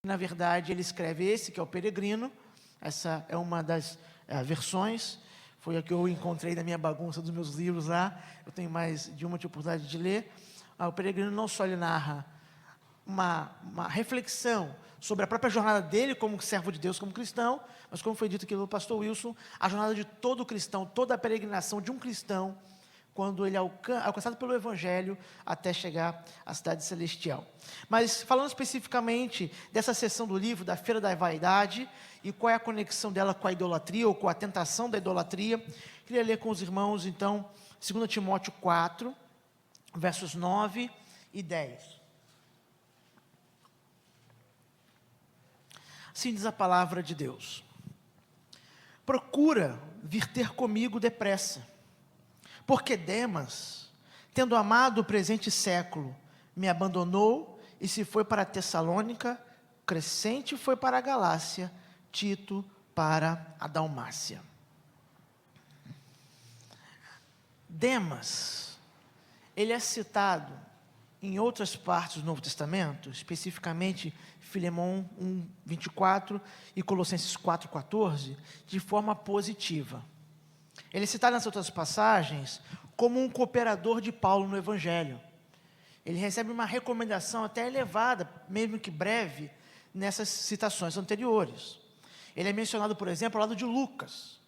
Na verdade, ele escreve esse, que é o Peregrino. Essa é uma das versões. Foi a que eu encontrei na minha bagunça dos meus livros lá. Eu tenho mais de uma oportunidade de ler. O Peregrino não só ele narra uma reflexão sobre a própria jornada dele como servo de Deus, como cristão, mas como foi dito aqui pelo pastor Wilson, a jornada de todo cristão, toda a peregrinação de um cristão, quando ele é alcançado pelo Evangelho até chegar à cidade celestial. Mas falando especificamente dessa seção do livro, da Feira da Vaidade, e qual é a conexão dela com a idolatria, ou com a tentação da idolatria, queria ler com os irmãos, então, 2 Timóteo 4, versos 9 e 10. Assim diz a palavra de Deus: procura vir ter comigo depressa, porque Demas, tendo amado o presente século, me abandonou e se foi para Tessalônica, Crescente foi para a Galácia, Tito para a Dalmácia. Demas, ele é citado em outras partes do Novo Testamento, especificamente Filemão 1:24 e Colossenses 4:14, de forma positiva. Ele é citado nas outras passagens como um cooperador de Paulo no Evangelho. Ele recebe uma recomendação até elevada, mesmo que breve, nessas citações anteriores. Ele é mencionado, por exemplo, ao lado de Lucas.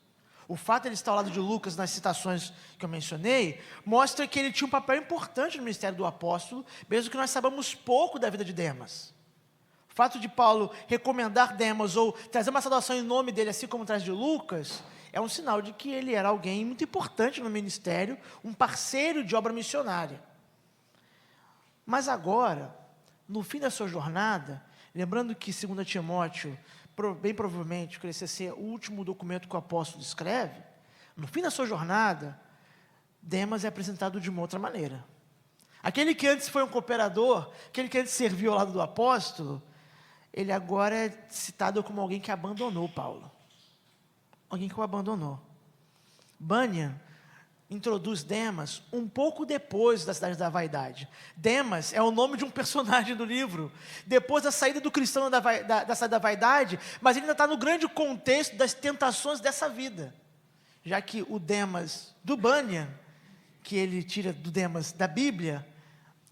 O fato de ele estar ao lado de Lucas nas citações que eu mencionei, mostra que ele tinha um papel importante no ministério do apóstolo, mesmo que nós saibamos pouco da vida de Demas. O fato de Paulo recomendar Demas, ou trazer uma saudação em nome dele, assim como traz de Lucas, é um sinal de que ele era alguém muito importante no ministério, um parceiro de obra missionária. Mas agora, no fim da sua jornada, lembrando que 2 Timóteo, bem provavelmente, que esse ser o último documento que o apóstolo escreve, no fim da sua jornada, Demas é apresentado de uma outra maneira. Aquele que antes foi um cooperador, aquele que antes serviu ao lado do apóstolo, ele agora é citado como alguém que abandonou Paulo. Alguém que o abandonou. Bunyan introduz Demas um pouco depois da Cidade da Vaidade. Demas é o nome de um personagem do livro, depois da saída do cristão da Cidade da Vaidade, mas ele ainda está no grande contexto das tentações dessa vida, já que o Demas do Bunyan, que ele tira do Demas da Bíblia,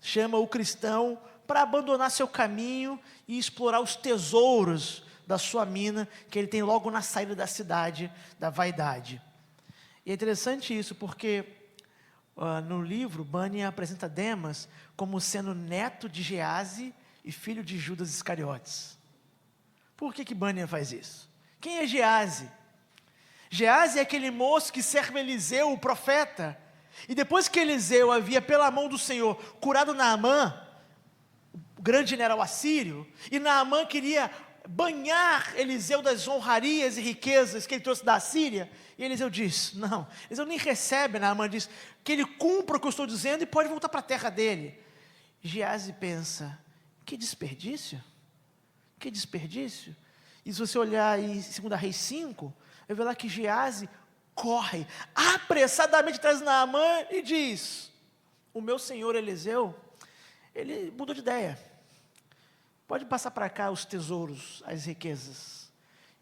chama o cristão para abandonar seu caminho e explorar os tesouros da sua mina, que ele tem logo na saída da cidade da vaidade. E é interessante isso, porque no livro, Bunyan apresenta Demas como sendo neto de Gease e filho de Judas Iscariotes. Por que Bunyan faz isso? Quem é Gease? Gease é aquele moço que serve Eliseu, o profeta, e depois que Eliseu havia, pela mão do Senhor, curado Naamã, o grande general assírio, e Naamã queria banhar Eliseu das honrarias e riquezas que ele trouxe da Síria, e Eliseu diz, não, Eliseu nem recebe, Naamã diz, que ele cumpra o que eu estou dizendo e pode voltar para a terra dele. Gease pensa, que desperdício, e se você olhar em 2 Reis 5, vai ver lá que Gease corre, apressadamente traz Naamã e diz, o meu senhor Eliseu, ele mudou de ideia, pode passar para cá os tesouros, as riquezas.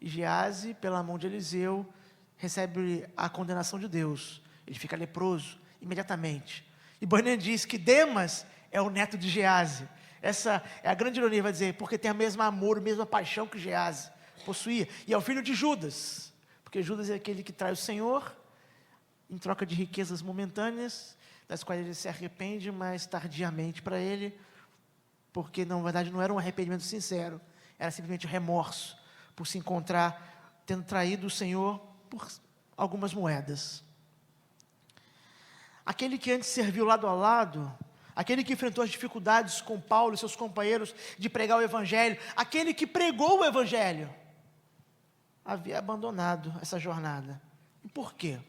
E Gease, pela mão de Eliseu, recebe a condenação de Deus. Ele fica leproso, imediatamente. E Bunyan diz que Demas é o neto de Gease. Essa é a grande ironia, vai dizer, porque tem o mesmo amor, a mesma paixão que Gease possuía. E é o filho de Judas, porque Judas é aquele que trai o Senhor, em troca de riquezas momentâneas, das quais ele se arrepende, mas tardiamente para ele, porque na verdade não era um arrependimento sincero, era simplesmente remorso por se encontrar tendo traído o Senhor por algumas moedas. Aquele que antes serviu lado a lado, aquele que enfrentou as dificuldades com Paulo e seus companheiros de pregar o Evangelho, aquele que pregou o Evangelho, havia abandonado essa jornada. E por quê?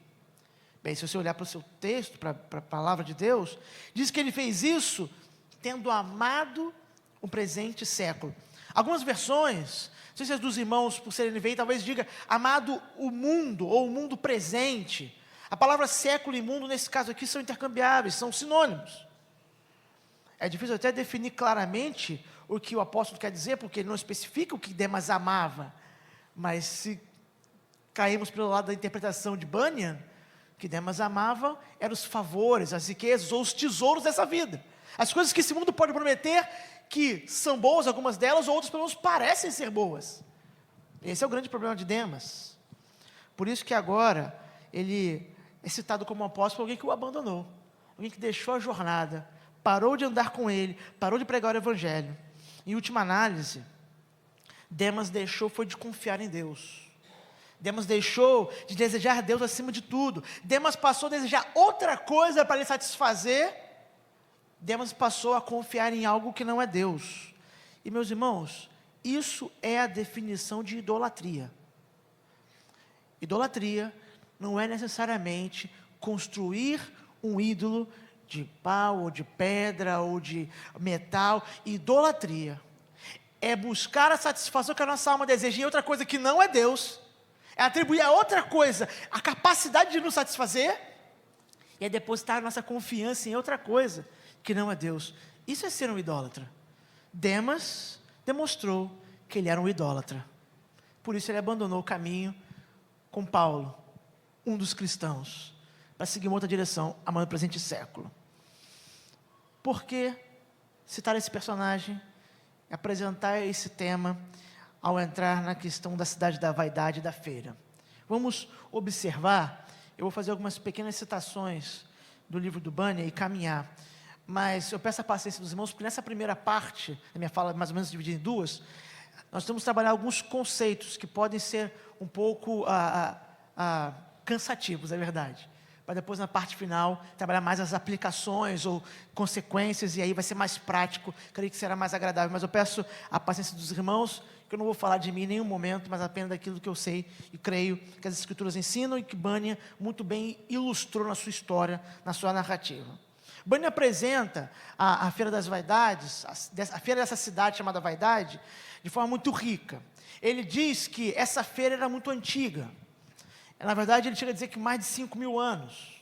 Bem, se você olhar para o seu texto, para a palavra de Deus, diz que ele fez isso tendo amado o presente século. Algumas versões, não sei se as dos irmãos, por serem NVI, talvez diga amado o mundo, ou o mundo presente. A palavra século e mundo, nesse caso aqui, são intercambiáveis, são sinônimos. É difícil até definir claramente o que o apóstolo quer dizer, porque ele não especifica o que Demas amava. Mas se caímos pelo lado da interpretação de Bunyan, o que Demas amava eram os favores, as riquezas ou os tesouros dessa vida. As coisas que esse mundo pode prometer, que são boas, algumas delas, ou outras pelo menos parecem ser boas. Esse é o grande problema de Demas. Por isso que agora ele é citado como apóstolo por alguém que o abandonou, alguém que deixou a jornada, parou de andar com ele, parou de pregar o evangelho. Em última análise, Demas deixou foi de confiar em Deus. Demas deixou de desejar Deus acima de tudo. Demas passou a desejar outra coisa para lhe satisfazer. Demas passou a confiar em algo que não é Deus. E meus irmãos, isso é a definição de idolatria. Idolatria não é necessariamente construir um ídolo de pau, ou de pedra, ou de metal. Idolatria é buscar a satisfação que a nossa alma deseja em outra coisa que não é Deus, é atribuir a outra coisa a capacidade de nos satisfazer, e é depositar a nossa confiança em outra coisa que não é Deus. Isso é ser um idólatra. Demas demonstrou que ele era um idólatra. Por isso ele abandonou o caminho com Paulo, um dos cristãos, para seguir uma outra direção, amando o presente século. Por que citar esse personagem, apresentar esse tema, ao entrar na questão da cidade da vaidade e da feira? Vamos observar, eu vou fazer algumas pequenas citações do livro do Bunyan e caminhar, mas eu peço a paciência dos irmãos, porque nessa primeira parte, da minha fala mais ou menos dividida em duas, nós temos que trabalhar alguns conceitos que podem ser um pouco cansativos, é verdade, para depois na parte final trabalhar mais as aplicações ou consequências, e aí vai ser mais prático, creio que será mais agradável. Mas eu peço a paciência dos irmãos, que eu não vou falar de mim em nenhum momento, mas apenas daquilo que eu sei e creio que as Escrituras ensinam e que Bunyan muito bem ilustrou na sua história, na sua narrativa. Bunyan apresenta a Feira das Vaidades, a feira dessa cidade chamada Vaidade, de forma muito rica. Ele diz que essa feira era muito antiga. Na verdade, ele chega a dizer que mais de 5.000 anos.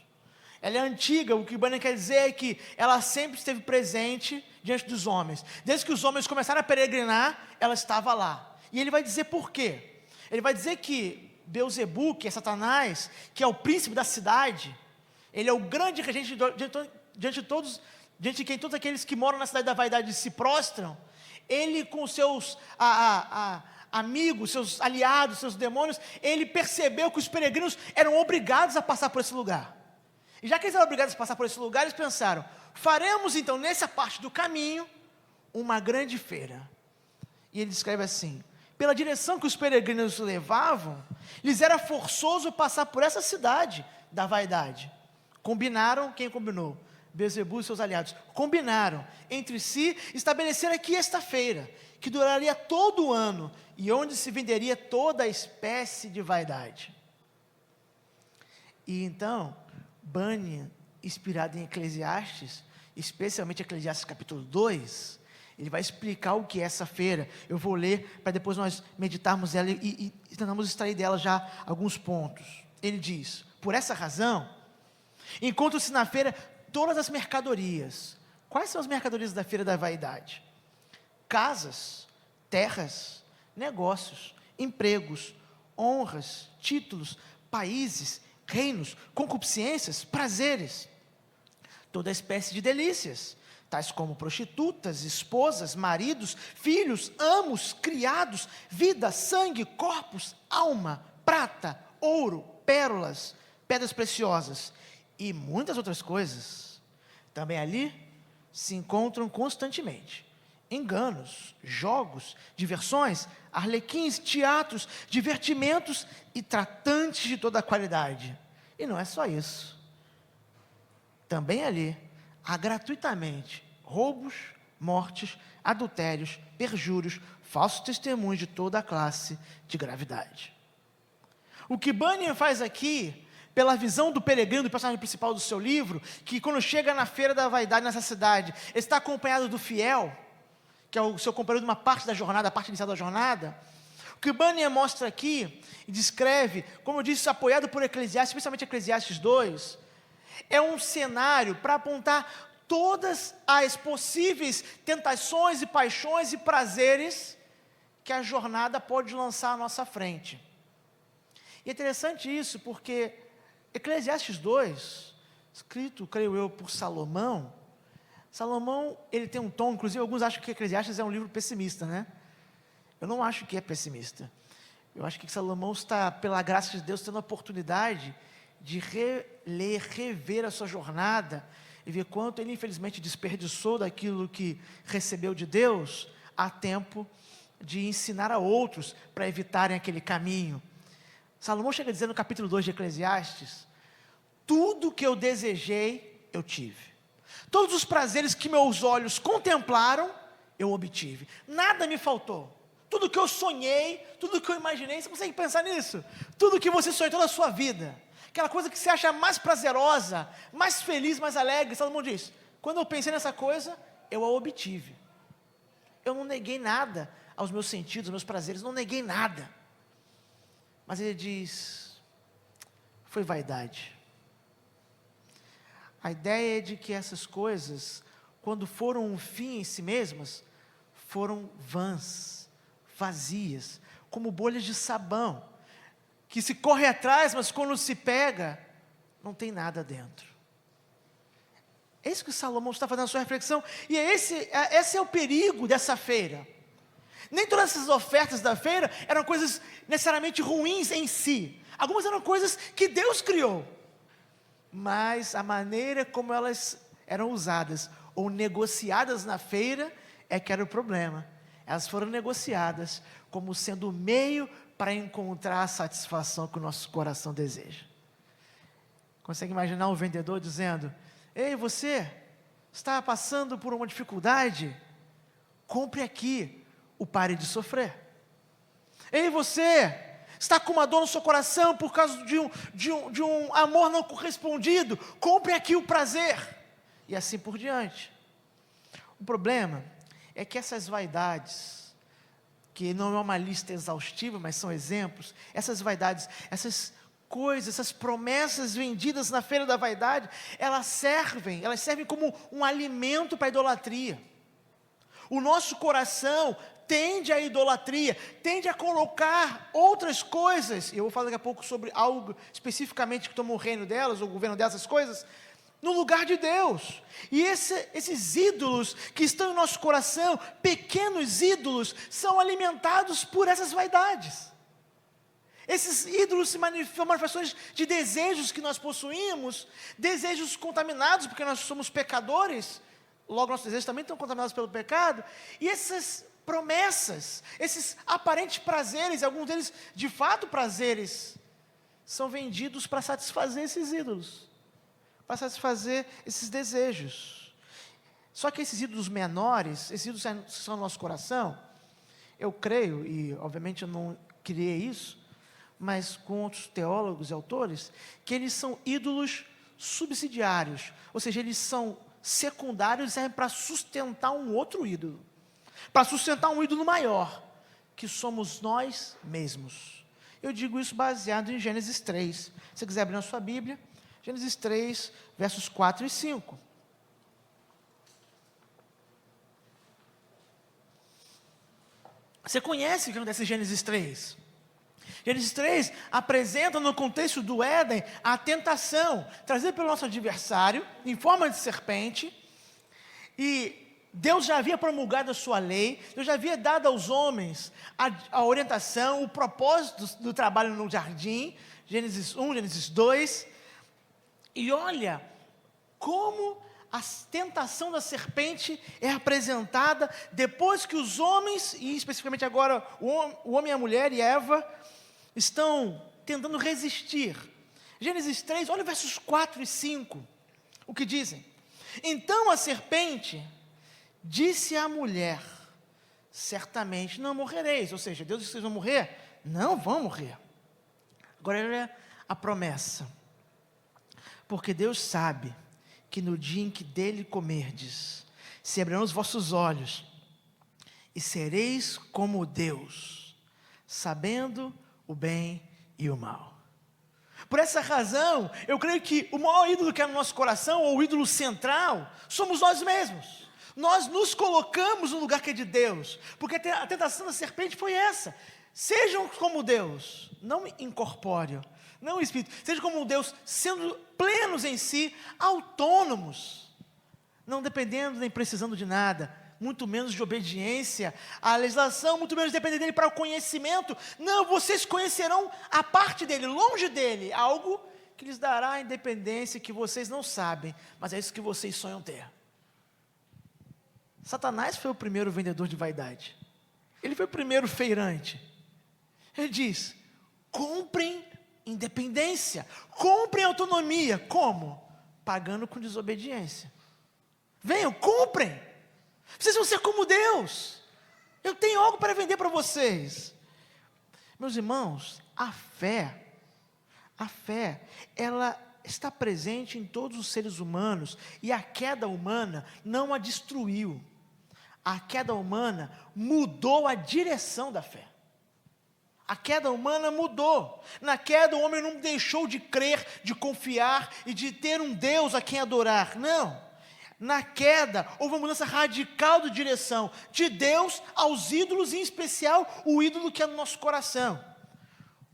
Ela é antiga, o que Bunyan quer dizer é que ela sempre esteve presente diante dos homens. Desde que os homens começaram a peregrinar, ela estava lá. E ele vai dizer por quê. Ele vai dizer que Beelzebu, que é Satanás, que é o príncipe da cidade, ele é o grande regente diante de quem todos aqueles que moram na cidade da vaidade se prostram. Ele com seus amigos, seus aliados, seus demônios, ele percebeu que os peregrinos eram obrigados a passar por esse lugar. E já que eles eram obrigados a passar por esse lugar, eles pensaram, faremos então nessa parte do caminho uma grande feira. E ele descreve assim: pela direção que os peregrinos levavam, lhes era forçoso passar por essa cidade da vaidade. Combinaram, quem combinou? Beelzebu e seus aliados combinaram entre si estabelecer aqui esta feira, que duraria todo o ano, e onde se venderia toda a espécie de vaidade. E então, Bunyan, inspirado em Eclesiastes, especialmente Eclesiastes capítulo 2, ele vai explicar o que é essa feira. Eu vou ler para depois nós meditarmos ela e tentamos extrair dela já alguns pontos. Ele diz: por essa razão, encontram-se na feira todas as mercadorias. Quais são as mercadorias da feira da vaidade? Casas, terras, negócios, empregos, honras, títulos, países, reinos, concupiscências, prazeres, toda espécie de delícias, tais como prostitutas, esposas, maridos, filhos, amos, criados, vida, sangue, corpos, alma, prata, ouro, pérolas, pedras preciosas e muitas outras coisas. Também ali se encontram constantemente enganos, jogos, diversões, arlequins, teatros, divertimentos e tratantes de toda a qualidade. E não é só isso. Também ali há gratuitamente roubos, mortes, adultérios, perjúrios, falsos testemunhos de toda a classe de gravidade. O que Bunyan faz aqui, pela visão do peregrino, do personagem principal do seu livro, que quando chega na feira da vaidade nessa cidade, está acompanhado do fiel, que é o seu companheiro de uma parte da jornada, a parte inicial da jornada. O que Bunyan mostra aqui e descreve, como eu disse, apoiado por Eclesiastes, especialmente Eclesiastes 2, é um cenário para apontar todas as possíveis tentações e paixões e prazeres que a jornada pode lançar à nossa frente. E é interessante isso, porque Eclesiastes 2, escrito, creio eu, por Salomão, ele tem um tom, inclusive alguns acham que Eclesiastes é um livro pessimista, né? Eu não acho que é pessimista. Eu acho que Salomão está, pela graça de Deus, tendo a oportunidade de reler, rever a sua jornada e ver quanto ele infelizmente desperdiçou daquilo que recebeu de Deus, a tempo de ensinar a outros para evitarem aquele caminho. Salomão chega a dizer no capítulo 2 de Eclesiastes: tudo que eu desejei, eu tive. Todos os prazeres que meus olhos contemplaram, eu obtive. Nada me faltou. Tudo que eu sonhei, tudo que eu imaginei, você consegue pensar nisso? Tudo que você sonhou toda a sua vida, aquela coisa que você acha mais prazerosa, mais feliz, mais alegre, Salomão diz: quando eu pensei nessa coisa, eu a obtive. Eu não neguei nada aos meus sentidos, aos meus prazeres, não neguei nada. Mas ele diz: foi vaidade. A ideia é de que essas coisas, quando foram um fim em si mesmas, foram vãs, vazias, como bolhas de sabão, que se corre atrás, mas quando se pega, não tem nada dentro. É isso que Salomão está fazendo na sua reflexão, e esse é o perigo dessa feira. Nem todas essas ofertas da feira eram coisas necessariamente ruins em si, algumas eram coisas que Deus criou, mas a maneira como elas eram usadas ou negociadas na feira é que era o problema. Elas foram negociadas como sendo o meio para encontrar a satisfação que o nosso coração deseja. Consegue imaginar um vendedor dizendo: ei, você está passando por uma dificuldade? Compre aqui o Pare de Sofrer. Ei, você está com uma dor no seu coração por causa de um amor não correspondido? Compre aqui o Prazer. E assim por diante. O problema é que essas vaidades, que não é uma lista exaustiva, mas são exemplos, essas vaidades, essas coisas, essas promessas vendidas na feira da vaidade, elas servem como um alimento para a idolatria. O nosso coração tende à idolatria, tende a colocar outras coisas, e eu vou falar daqui a pouco sobre algo especificamente que toma o reino delas, o governo dessas coisas, no lugar de Deus. E esses ídolos que estão em nosso coração, pequenos ídolos, são alimentados por essas vaidades. Esses ídolos são manifestações de desejos que nós possuímos, desejos contaminados, porque nós somos pecadores, logo nossos desejos também estão contaminados pelo pecado, e essas promessas, esses aparentes prazeres, alguns deles de fato prazeres, são vendidos para satisfazer esses ídolos, para satisfazer esses desejos. Só que esses ídolos menores, esses ídolos que são no nosso coração, eu creio, e obviamente eu não criei isso, mas com outros teólogos e autores, que eles são ídolos subsidiários, ou seja, eles são secundários e servem para sustentar um outro ídolo, para sustentar um ídolo maior, que somos nós mesmos. Eu digo isso baseado em Gênesis 3. Se você quiser abrir na sua Bíblia, Gênesis 3, versos 4 e 5. Você conhece o que acontece em Gênesis 3? Gênesis 3 apresenta no contexto do Éden a tentação trazida pelo nosso adversário em forma de serpente, e Deus já havia promulgado a sua lei, Deus já havia dado aos homens a orientação, o propósito do trabalho no jardim, Gênesis 1, Gênesis 2, e olha como a tentação da serpente é apresentada depois que os homens, e especificamente agora o homem e a mulher e Eva, estão tentando resistir. Gênesis 3, olha versos 4 e 5, o que dizem: então a serpente disse à mulher: certamente não morrereis. Ou seja, Deus disse que vocês vão morrer? Não vão morrer. Agora olha a promessa: porque Deus sabe que no dia em que dele comerdes, se abrirão os vossos olhos, e sereis como Deus, sabendo o bem e o mal. Por essa razão, eu creio que o maior ídolo que é no nosso coração, ou o ídolo central, somos nós mesmos. Nós nos colocamos no lugar que é de Deus, porque a tentação da serpente foi essa: sejam como Deus, não incorpóreo, não espírito, sejam como Deus, sendo plenos em si, autônomos, não dependendo nem precisando de nada, muito menos de obediência à legislação, muito menos depender dele para o conhecimento. Não, vocês conhecerão a parte dele, longe dele, algo que lhes dará a independência que vocês não sabem, mas é isso que vocês sonham ter. Satanás foi o primeiro vendedor de vaidade, ele foi o primeiro feirante. Ele diz: comprem independência, comprem autonomia. Como? Pagando com desobediência. Venham, comprem, vocês vão ser como Deus, eu tenho algo para vender para vocês. Meus irmãos, a fé, ela está presente em todos os seres humanos, e a queda humana não a destruiu, a queda humana mudou a direção da fé. A queda humana mudou. Na queda o homem não deixou de crer, de confiar e de ter um Deus a quem adorar, não. Na queda houve uma mudança radical de direção, de Deus aos ídolos, em especial o ídolo que é no nosso coração.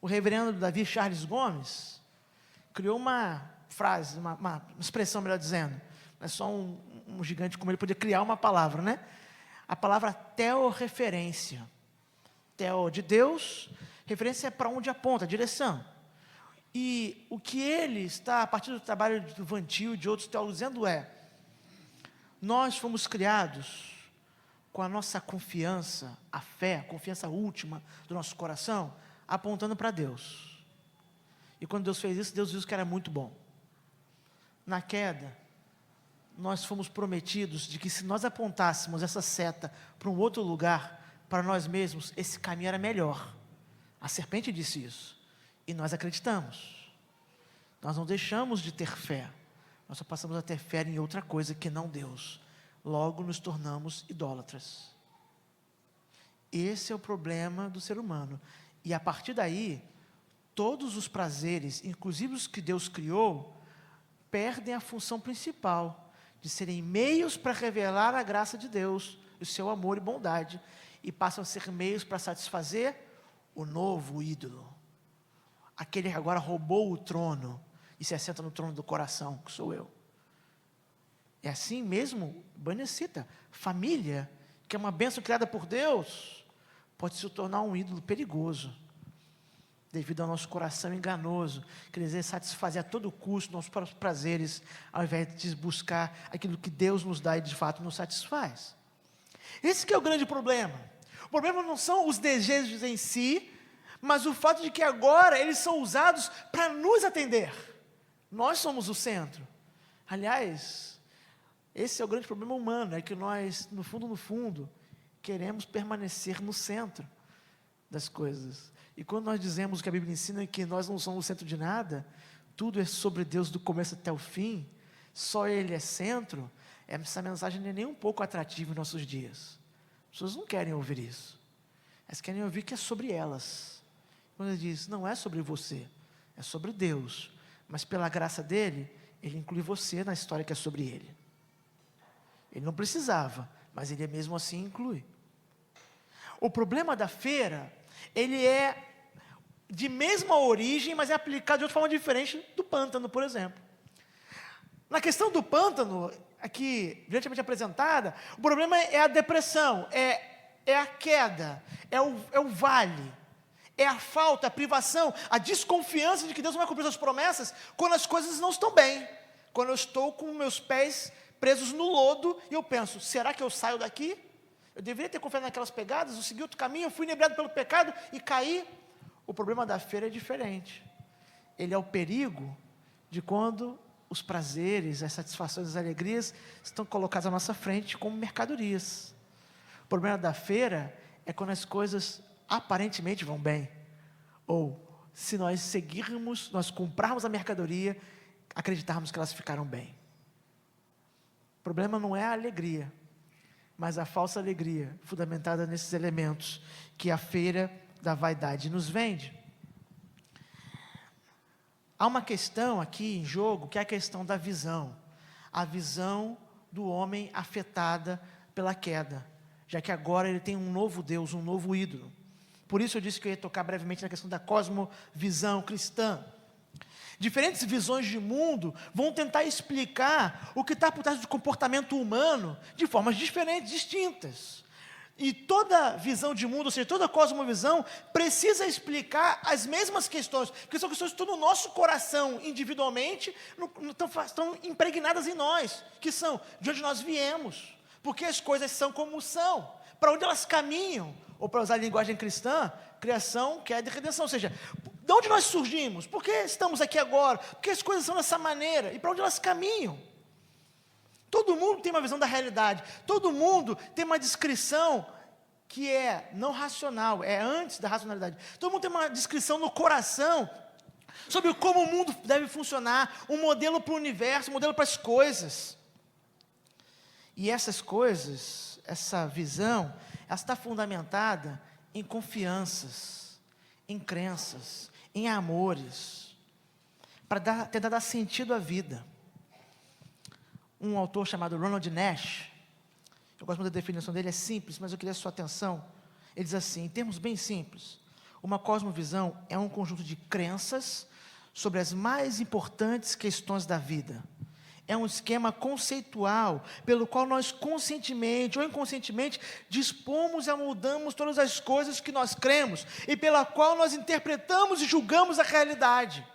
O reverendo Davi Charles Gomes criou uma frase, uma expressão, melhor dizendo. Não é só um gigante como ele podia criar uma palavra, né? A palavra teorreferência. Teo de Deus, referência é para onde aponta, a direção. E o que ele está, a partir do trabalho do Van Til e de outros teólogos, dizendo é: nós fomos criados com a nossa confiança, a fé, a confiança última do nosso coração, apontando para Deus. E quando Deus fez isso, Deus viu que era muito bom. Na queda, nós fomos prometidos de que se nós apontássemos essa seta para um outro lugar, para nós mesmos, esse caminho era melhor. A serpente disse isso, e nós acreditamos. Nós não deixamos de ter fé, nós só passamos a ter fé em outra coisa que não Deus. Logo nos tornamos idólatras. Esse é o problema do ser humano. E a partir daí, todos os prazeres, inclusive os que Deus criou, perdem a função principal, de serem meios para revelar a graça de Deus, o seu amor e bondade, e passam a ser meios para satisfazer o novo ídolo, aquele que agora roubou o trono e se assenta no trono do coração, que sou eu. É assim mesmo, Bunyan cita, família, que é uma bênção criada por Deus, pode se tornar um ídolo perigoso, devido ao nosso coração enganoso, quer dizer, satisfazer a todo custo nossos próprios prazeres, ao invés de buscar aquilo que Deus nos dá e de fato nos satisfaz. Esse que é o grande problema. O problema não são os desejos em si, mas o fato de que agora eles são usados para nos atender. Nós somos o centro. Aliás, esse é o grande problema humano, é que nós, no fundo, queremos permanecer no centro das coisas. E quando nós dizemos que a Bíblia ensina que nós não somos o centro de nada, tudo é sobre Deus do começo até o fim, só Ele é centro, essa mensagem não é nem um pouco atrativa em nossos dias. As pessoas não querem ouvir isso. Elas querem ouvir que é sobre elas. Quando Ele diz, não é sobre você, é sobre Deus. Mas pela graça dEle, Ele inclui você na história que é sobre Ele. Ele não precisava, mas Ele mesmo assim inclui. O problema da feira, ele é de mesma origem, mas é aplicado de outra forma diferente do pântano, por exemplo. Na questão do pântano, aqui brilhantemente apresentada, o problema é a depressão, é a queda, é o vale, é a falta, a privação, a desconfiança de que Deus não vai cumprir suas promessas quando as coisas não estão bem, quando eu estou com meus pés presos no lodo e eu penso, será que eu saio daqui? Eu deveria ter confiado naquelas pegadas, eu segui outro caminho, eu fui inebriado pelo pecado e caí. O problema da feira é diferente. Ele é o perigo de quando os prazeres, as satisfações, as alegrias estão colocados à nossa frente como mercadorias. O problema da feira é quando as coisas aparentemente vão bem. Ou, se nós seguirmos, nós comprarmos a mercadoria, acreditarmos que elas ficaram bem. O problema não é a alegria, mas a falsa alegria, fundamentada nesses elementos que a feira da vaidade nos vende. há uma questão aqui em jogo, que é a questão da visão. A visão do homem afetada pela queda, já que agora ele tem um novo Deus, um novo ídolo. Por isso eu disse que eu ia tocar brevemente na questão da cosmovisão cristã. Diferentes visões de mundo vão tentar explicar o que está por trás do comportamento humano de formas diferentes, distintas. E toda visão de mundo, ou seja, toda cosmovisão, precisa explicar as mesmas questões, porque são questões que estão no nosso coração individualmente, estão impregnadas em nós, que são de onde nós viemos, porque as coisas são como são, para onde elas caminham, ou para usar a linguagem cristã, criação, queda e redenção, ou seja, de onde nós surgimos, por que estamos aqui agora, por que as coisas são dessa maneira, e para onde elas caminham. Todo mundo tem uma visão da realidade, todo mundo tem uma descrição que é não racional, é antes da racionalidade. Todo mundo tem uma descrição no coração sobre como o mundo deve funcionar, um modelo para o universo, um modelo para as coisas. E essas coisas, essa visão, ela está fundamentada em confianças, em crenças, em amores, para tentar dar sentido à vida. Um autor chamado Ronald Nash, eu gosto muito da definição dele, é simples, mas eu queria a sua atenção. Ele diz assim, em termos bem simples, uma cosmovisão é um conjunto de crenças sobre as mais importantes questões da vida. É um esquema conceitual pelo qual nós conscientemente ou inconscientemente dispomos e amoldamos todas as coisas que nós cremos e pela qual nós interpretamos e julgamos a realidade.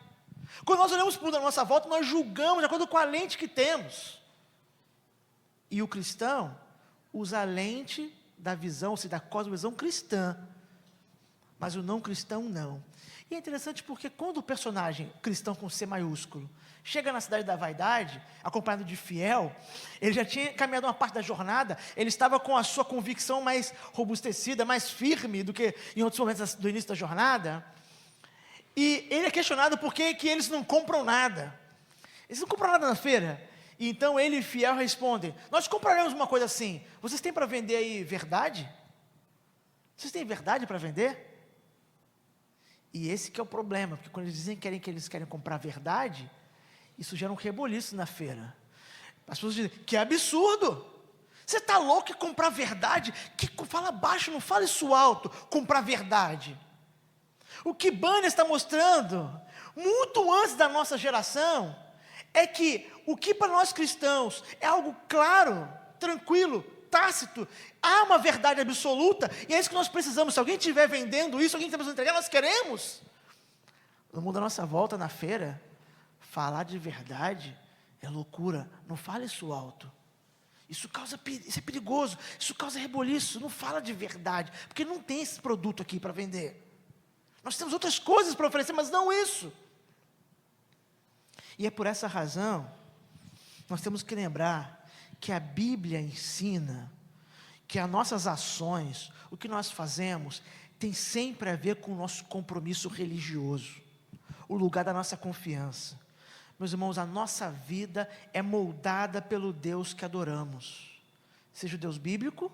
Quando nós olhamos para a nossa volta, nós julgamos de acordo com a lente que temos. E o cristão usa a lente da visão, ou seja, da cosmovisão cristã, mas o não cristão não. E é interessante porque quando o personagem cristão com C maiúsculo chega na cidade da vaidade, acompanhado de fiel, ele já tinha caminhado uma parte da jornada, ele estava com a sua convicção mais robustecida, mais firme do que em outros momentos do início da jornada, e ele é questionado por que eles não compram nada. Eles não compram nada na feira. E então ele, fiel, responde, nós compraremos uma coisa assim, vocês têm para vender aí verdade? Vocês têm verdade para vender? E esse que é o problema, porque quando eles dizem que eles querem comprar verdade, isso gera um reboliço na feira. As pessoas dizem, que absurdo! Você está louco em comprar verdade? Fala baixo, não fala isso alto, comprar verdade. O que Banner está mostrando, muito antes da nossa geração, é que o que para nós cristãos é algo claro, tranquilo, tácito, há uma verdade absoluta, e é isso que nós precisamos. Se alguém estiver vendendo isso, alguém está precisando entregar, nós queremos. No mundo da nossa volta, na feira, falar de verdade é loucura, não fale isso alto. Isso é perigoso, isso causa reboliço, não fala de verdade, porque não tem esse produto aqui para vender. Nós temos outras coisas para oferecer, mas não isso. E é por essa razão, nós temos que lembrar que a Bíblia ensina que as nossas ações, o que nós fazemos, tem sempre a ver com o nosso compromisso religioso, o lugar da nossa confiança. Meus irmãos, a nossa vida é moldada pelo Deus que adoramos, seja o Deus bíblico,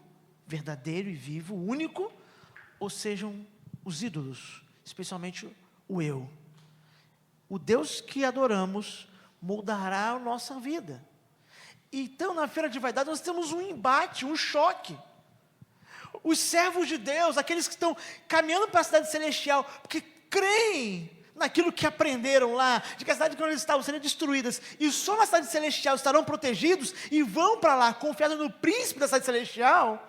verdadeiro e vivo, único, ou sejam os ídolos, especialmente o eu. O Deus que adoramos moldará a nossa vida. Então, na feira de vaidade, nós temos um embate, um choque. Os servos de Deus, aqueles que estão caminhando para a cidade celestial, porque creem naquilo que aprenderam lá, de que a cidade que eles estavam sendo destruídas, e só na cidade celestial estarão protegidos, e vão para lá, confiando no príncipe da cidade celestial,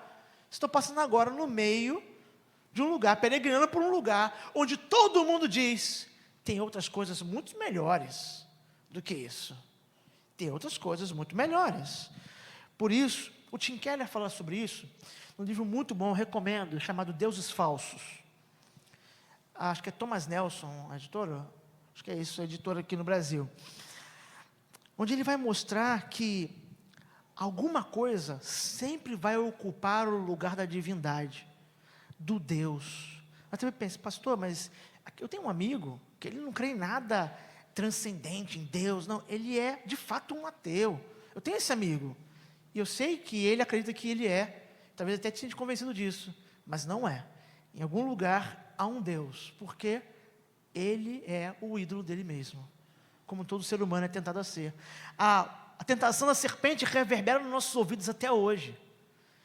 estão passando agora no meio de um lugar, peregrinando por um lugar, onde todo mundo diz, tem outras coisas muito melhores do que isso. Tem outras coisas muito melhores. Por isso, o Tim Keller fala sobre isso, num livro muito bom, eu recomendo, chamado Deuses Falsos. Acho que é Thomas Nelson, a editora, acho que é isso, a editora aqui no Brasil. Onde ele vai mostrar que alguma coisa sempre vai ocupar o lugar da divindade, do Deus. Mas você pensa, pastor, mas eu tenho um amigo que ele não crê em nada transcendente, em Deus, não, ele é de fato um ateu. Eu tenho esse amigo, e eu sei que ele acredita que ele é, talvez até te sente convencido disso, mas não é. Em algum lugar há um Deus, porque ele é o ídolo dele mesmo. como todo ser humano é tentado a ser. A tentação da serpente reverbera nos nossos ouvidos até hoje.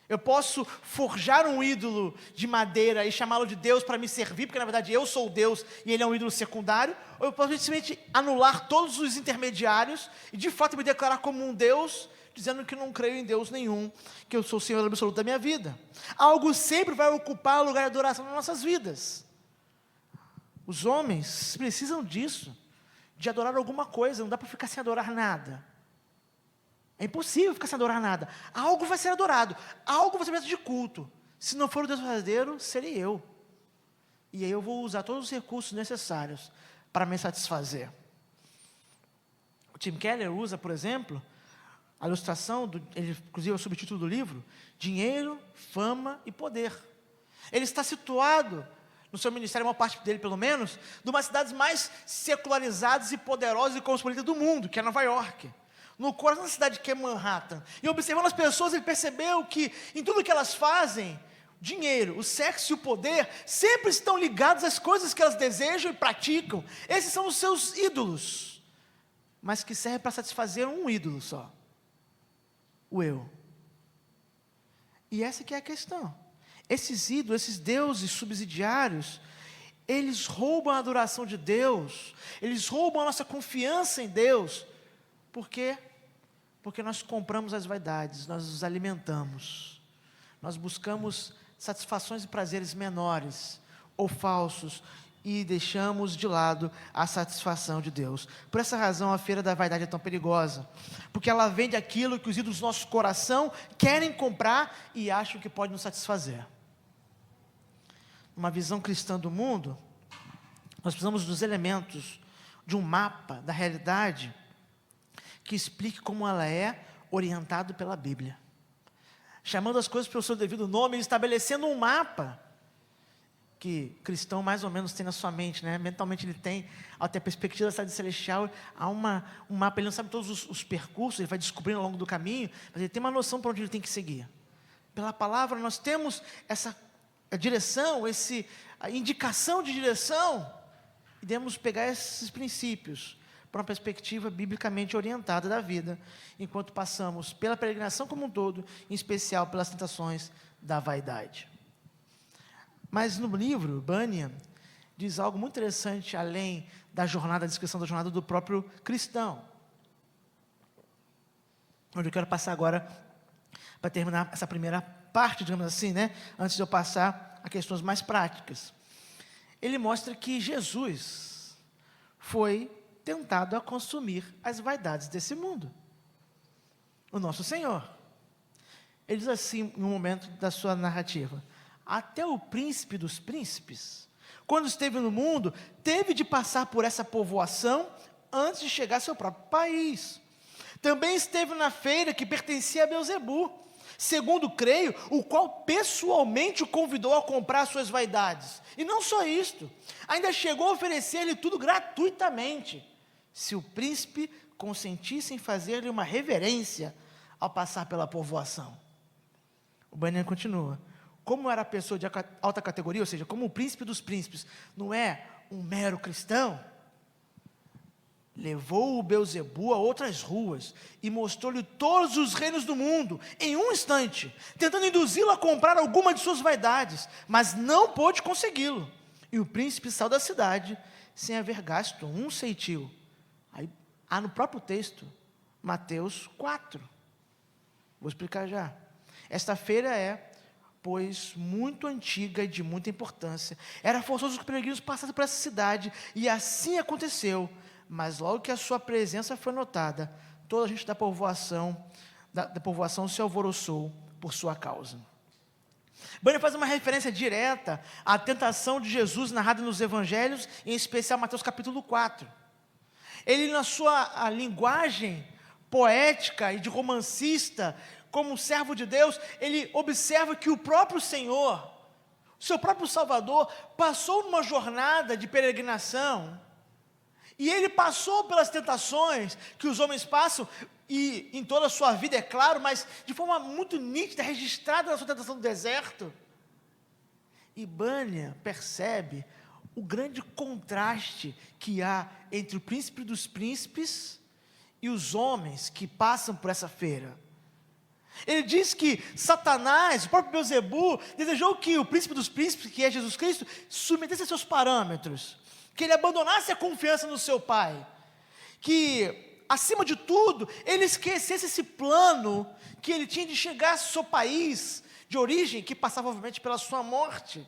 Eu posso forjar um ídolo de madeira e chamá-lo de Deus para me servir, porque na verdade eu sou Deus e ele é um ídolo secundário, ou eu posso simplesmente anular todos os intermediários e de fato me declarar como um Deus, dizendo que não creio em Deus nenhum, que eu sou o Senhor absoluto da minha vida. Algo sempre vai ocupar o lugar de adoração nas nossas vidas. Os homens precisam disso, de adorar alguma coisa, não dá para ficar sem adorar nada. É impossível ficar sem adorar nada. Algo vai ser adorado, algo vai ser objeto de culto. Se não for o Deus verdadeiro, serei eu. E aí eu vou usar todos os recursos necessários para me satisfazer. O Tim Keller usa, por exemplo, a ilustração, ele, inclusive é o subtítulo do livro, dinheiro, fama e poder. Ele está situado, no seu ministério, uma parte dele pelo menos, de uma das cidades mais secularizadas e poderosas e cosmopolitas do mundo, que é Nova York. No coração da cidade que é Manhattan. E observando as pessoas, ele percebeu que em tudo que elas fazem, dinheiro, o sexo e o poder sempre estão ligados às coisas que elas desejam e praticam. Esses são os seus ídolos, mas que servem para satisfazer um ídolo só: o eu. E essa que é a questão. Esses ídolos, esses deuses subsidiários, eles roubam a adoração de Deus, eles roubam a nossa confiança em Deus. Por quê? Porque nós compramos as vaidades, nós os alimentamos, nós buscamos satisfações e prazeres menores ou falsos e deixamos de lado a satisfação de Deus. Por essa razão a feira da vaidade é tão perigosa, porque ela vende aquilo que os ídolos do nosso coração querem comprar e acham que pode nos satisfazer. Uma visão cristã do mundo, nós precisamos dos elementos de um mapa da realidade que explique como ela é, orientado pela Bíblia, chamando as coisas pelo seu devido nome e estabelecendo um mapa que cristão mais ou menos tem na sua mente, né? Mentalmente ele tem, até a perspectiva da cidade celestial, há um mapa, ele não sabe todos os percursos, ele vai descobrindo ao longo do caminho, mas ele tem uma noção para onde ele tem que seguir. Pela palavra nós temos essa direção, a indicação de direção, e devemos pegar esses princípios para uma perspectiva biblicamente orientada da vida, enquanto passamos pela peregrinação como um todo, em especial pelas tentações da vaidade. Mas no livro, Bunyan diz algo muito interessante, além da jornada, da descrição da jornada do próprio cristão, onde eu quero passar agora, para terminar essa primeira parte, digamos assim, né? Antes de eu passar a questões mais práticas. Ele mostra que Jesus foi tentado a consumir as vaidades desse mundo. O nosso Senhor. Ele diz assim, no momento da sua narrativa: até o príncipe dos príncipes, quando esteve no mundo, teve de passar por essa povoação antes de chegar ao seu próprio país. Também esteve na feira que pertencia a Beelzebu, segundo creio, o qual pessoalmente o convidou a comprar suas vaidades. E não só isto, ainda chegou a oferecer-lhe tudo gratuitamente, se o príncipe consentisse em fazer-lhe uma reverência ao passar pela povoação. O Bunyan continua: como era a pessoa de alta categoria, ou seja, como o príncipe dos príncipes não é um mero cristão, levou o Beelzebu a outras ruas e mostrou-lhe todos os reinos do mundo em um instante, tentando induzi-lo a comprar alguma de suas vaidades, mas não pôde consegui-lo. E o príncipe saiu da cidade sem haver gasto um ceitil. Aí, há no próprio texto, Mateus 4. Vou explicar já. Esta feira é, pois, muito antiga e de muita importância. Era forçoso que os peregrinos passassem por essa cidade, e assim aconteceu. Mas logo que a sua presença foi notada, toda a gente da povoação se alvoroçou por sua causa. Bunyan faz uma referência direta à tentação de Jesus narrada nos evangelhos, em especial Mateus capítulo 4. Ele, na sua linguagem poética e de romancista, como servo de Deus, ele observa que o próprio Senhor, o seu próprio Salvador, passou numa jornada de peregrinação, e ele passou pelas tentações que os homens passam, e em toda a sua vida, é claro, mas de forma muito nítida, registrada na sua tentação do deserto. E Bunyan percebe o grande contraste que há entre o príncipe dos príncipes e os homens que passam por essa feira. Ele diz que Satanás, o próprio Beelzebu, desejou que o príncipe dos príncipes, que é Jesus Cristo, submetesse a seus parâmetros, que ele abandonasse a confiança no seu Pai, que, acima de tudo, ele esquecesse esse plano que ele tinha de chegar ao seu país de origem, que passava, obviamente, pela sua morte.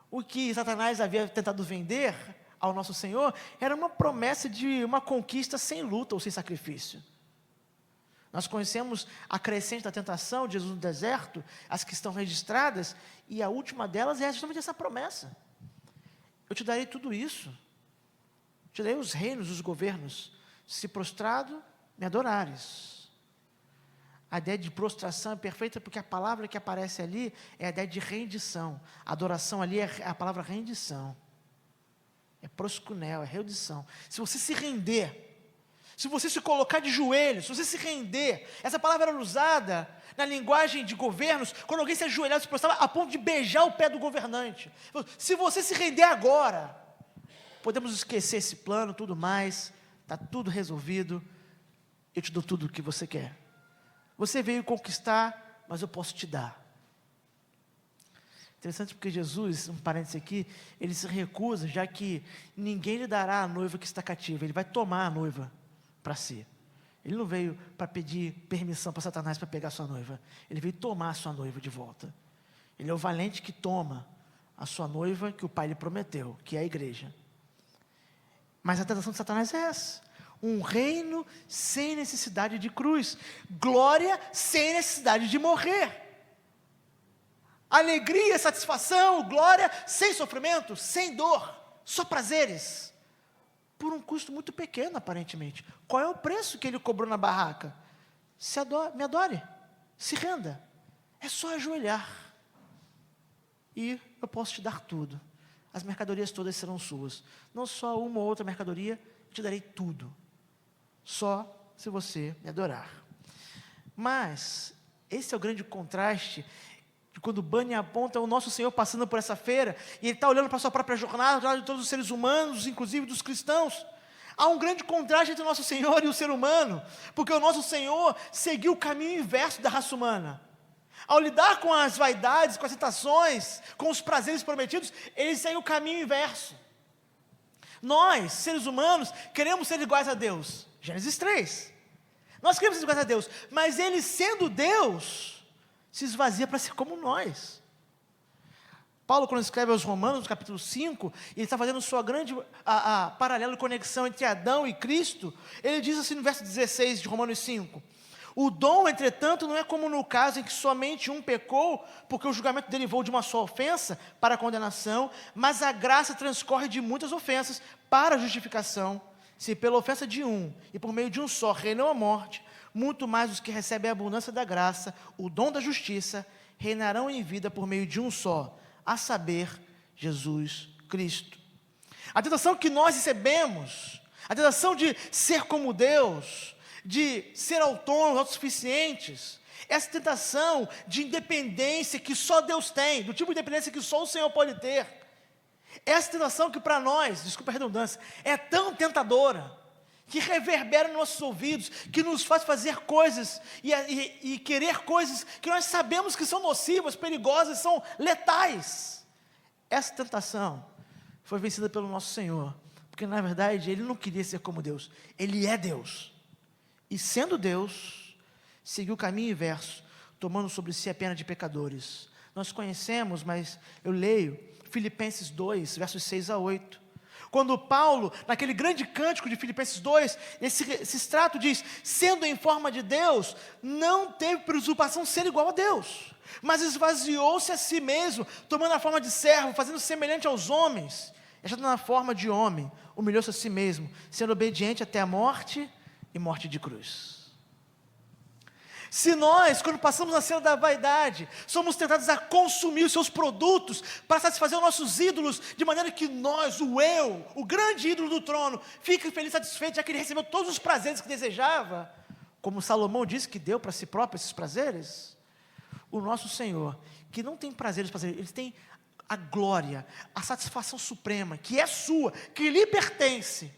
O que Satanás havia tentado vender ao nosso Senhor era uma promessa de uma conquista sem luta ou sem sacrifício. Nós conhecemos a crescente da tentação de Jesus no deserto, as que estão registradas, e a última delas é justamente essa promessa: eu te darei tudo isso, te darei os reinos, os governos, se prostrado me adorares. A ideia de prostração é perfeita, porque a palavra que aparece ali é a ideia de rendição. A adoração ali é a palavra rendição, é proskunel, é rendição. Se você se render, se você se colocar de joelhos, se você se render, essa palavra era usada na linguagem de governos, quando alguém se ajoelhava, se prostrava a ponto de beijar o pé do governante. Se você se render agora, podemos esquecer esse plano, tudo mais, está tudo resolvido, eu te dou tudo o que você quer. Você veio conquistar, mas eu posso te dar. Interessante porque Jesus, um parênteses aqui, ele se recusa, já que ninguém lhe dará a noiva que está cativa, ele vai tomar a noiva para si. Ele não veio para pedir permissão para Satanás para pegar sua noiva, ele veio tomar a sua noiva de volta. Ele é o valente que toma a sua noiva que o Pai lhe prometeu, que é a igreja. Mas a tentação de Satanás é essa: um reino sem necessidade de cruz, glória sem necessidade de morrer, alegria, satisfação, glória sem sofrimento, sem dor, só prazeres, por um custo muito pequeno aparentemente. Qual é o preço que ele cobrou na barraca? Me adore, se renda, é só ajoelhar, e eu posso te dar tudo. As mercadorias todas serão suas, não só uma ou outra mercadoria, eu te darei tudo, só se você me adorar. Mas esse é o grande contraste de quando Bunyan aponta o nosso Senhor passando por essa feira, e ele está olhando para a sua própria jornada, de todos os seres humanos, inclusive dos cristãos. Há um grande contraste entre o nosso Senhor e o ser humano, porque o nosso Senhor seguiu o caminho inverso da raça humana. Ao lidar com as vaidades, com as tentações, com os prazeres prometidos, ele seguiu o caminho inverso. Nós, seres humanos, queremos ser iguais a Deus. Gênesis 3. Nós queremos ser iguais a Deus, mas ele, sendo Deus, se esvazia para ser como nós. Paulo, quando escreve aos Romanos, no capítulo 5, ele está fazendo sua grande paralelo e conexão entre Adão e Cristo. Ele diz assim no verso 16 de Romanos 5: o dom, entretanto, não é como no caso em que somente um pecou, porque o julgamento derivou de uma só ofensa para a condenação, mas a graça transcorre de muitas ofensas para a justificação. Se pela ofensa de um, e por meio de um só, reinou a morte, muito mais os que recebem a abundância da graça, o dom da justiça, reinarão em vida por meio de um só, a saber, Jesus Cristo. A tentação que nós recebemos, a tentação de ser como Deus, de ser autônomos, autossuficientes, essa tentação de independência que só Deus tem, do tipo de independência que só o Senhor pode ter, essa tentação que para nós, desculpa a redundância, é tão tentadora, que reverbera nos nossos ouvidos, que nos faz fazer coisas e querer coisas que nós sabemos que são nocivas, perigosas, são letais. Essa tentação foi vencida pelo nosso Senhor, porque na verdade Ele não queria ser como Deus, Ele é Deus. E sendo Deus, seguiu o caminho inverso, tomando sobre si a pena de pecadores. Nós conhecemos, mas eu leio Filipenses 2, versos 6 a 8. Quando Paulo, naquele grande cântico de Filipenses 2, esse extrato diz: sendo em forma de Deus, não teve por usurpação ser igual a Deus, mas esvaziou-se a si mesmo, tomando a forma de servo, fazendo semelhante aos homens, e achando na forma de homem, humilhou-se a si mesmo, sendo obediente até a morte e morte de cruz. Se nós, quando passamos na cena da vaidade, somos tentados a consumir os seus produtos para satisfazer os nossos ídolos, de maneira que nós, o eu, o grande ídolo do trono, fique feliz, satisfeito, já que ele recebeu todos os prazeres que desejava, como Salomão disse que deu para si próprio esses prazeres, o nosso Senhor, que não tem prazeres, ele tem a glória, a satisfação suprema, que é sua, que lhe pertence,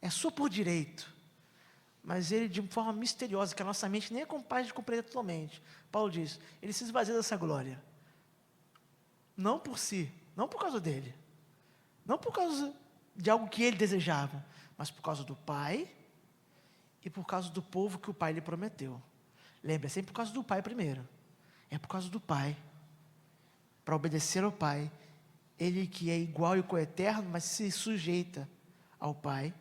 é sua por direito, mas ele de forma misteriosa, que a nossa mente nem é capaz de compreender totalmente. Paulo diz, ele se esvazia dessa glória, não por si, não por causa dele, não por causa de algo que ele desejava, mas por causa do Pai, e por causa do povo que o Pai lhe prometeu. Lembra, é sempre por causa do Pai primeiro, é por causa do Pai, para obedecer ao Pai, ele que é igual e coeterno, mas se sujeita ao Pai,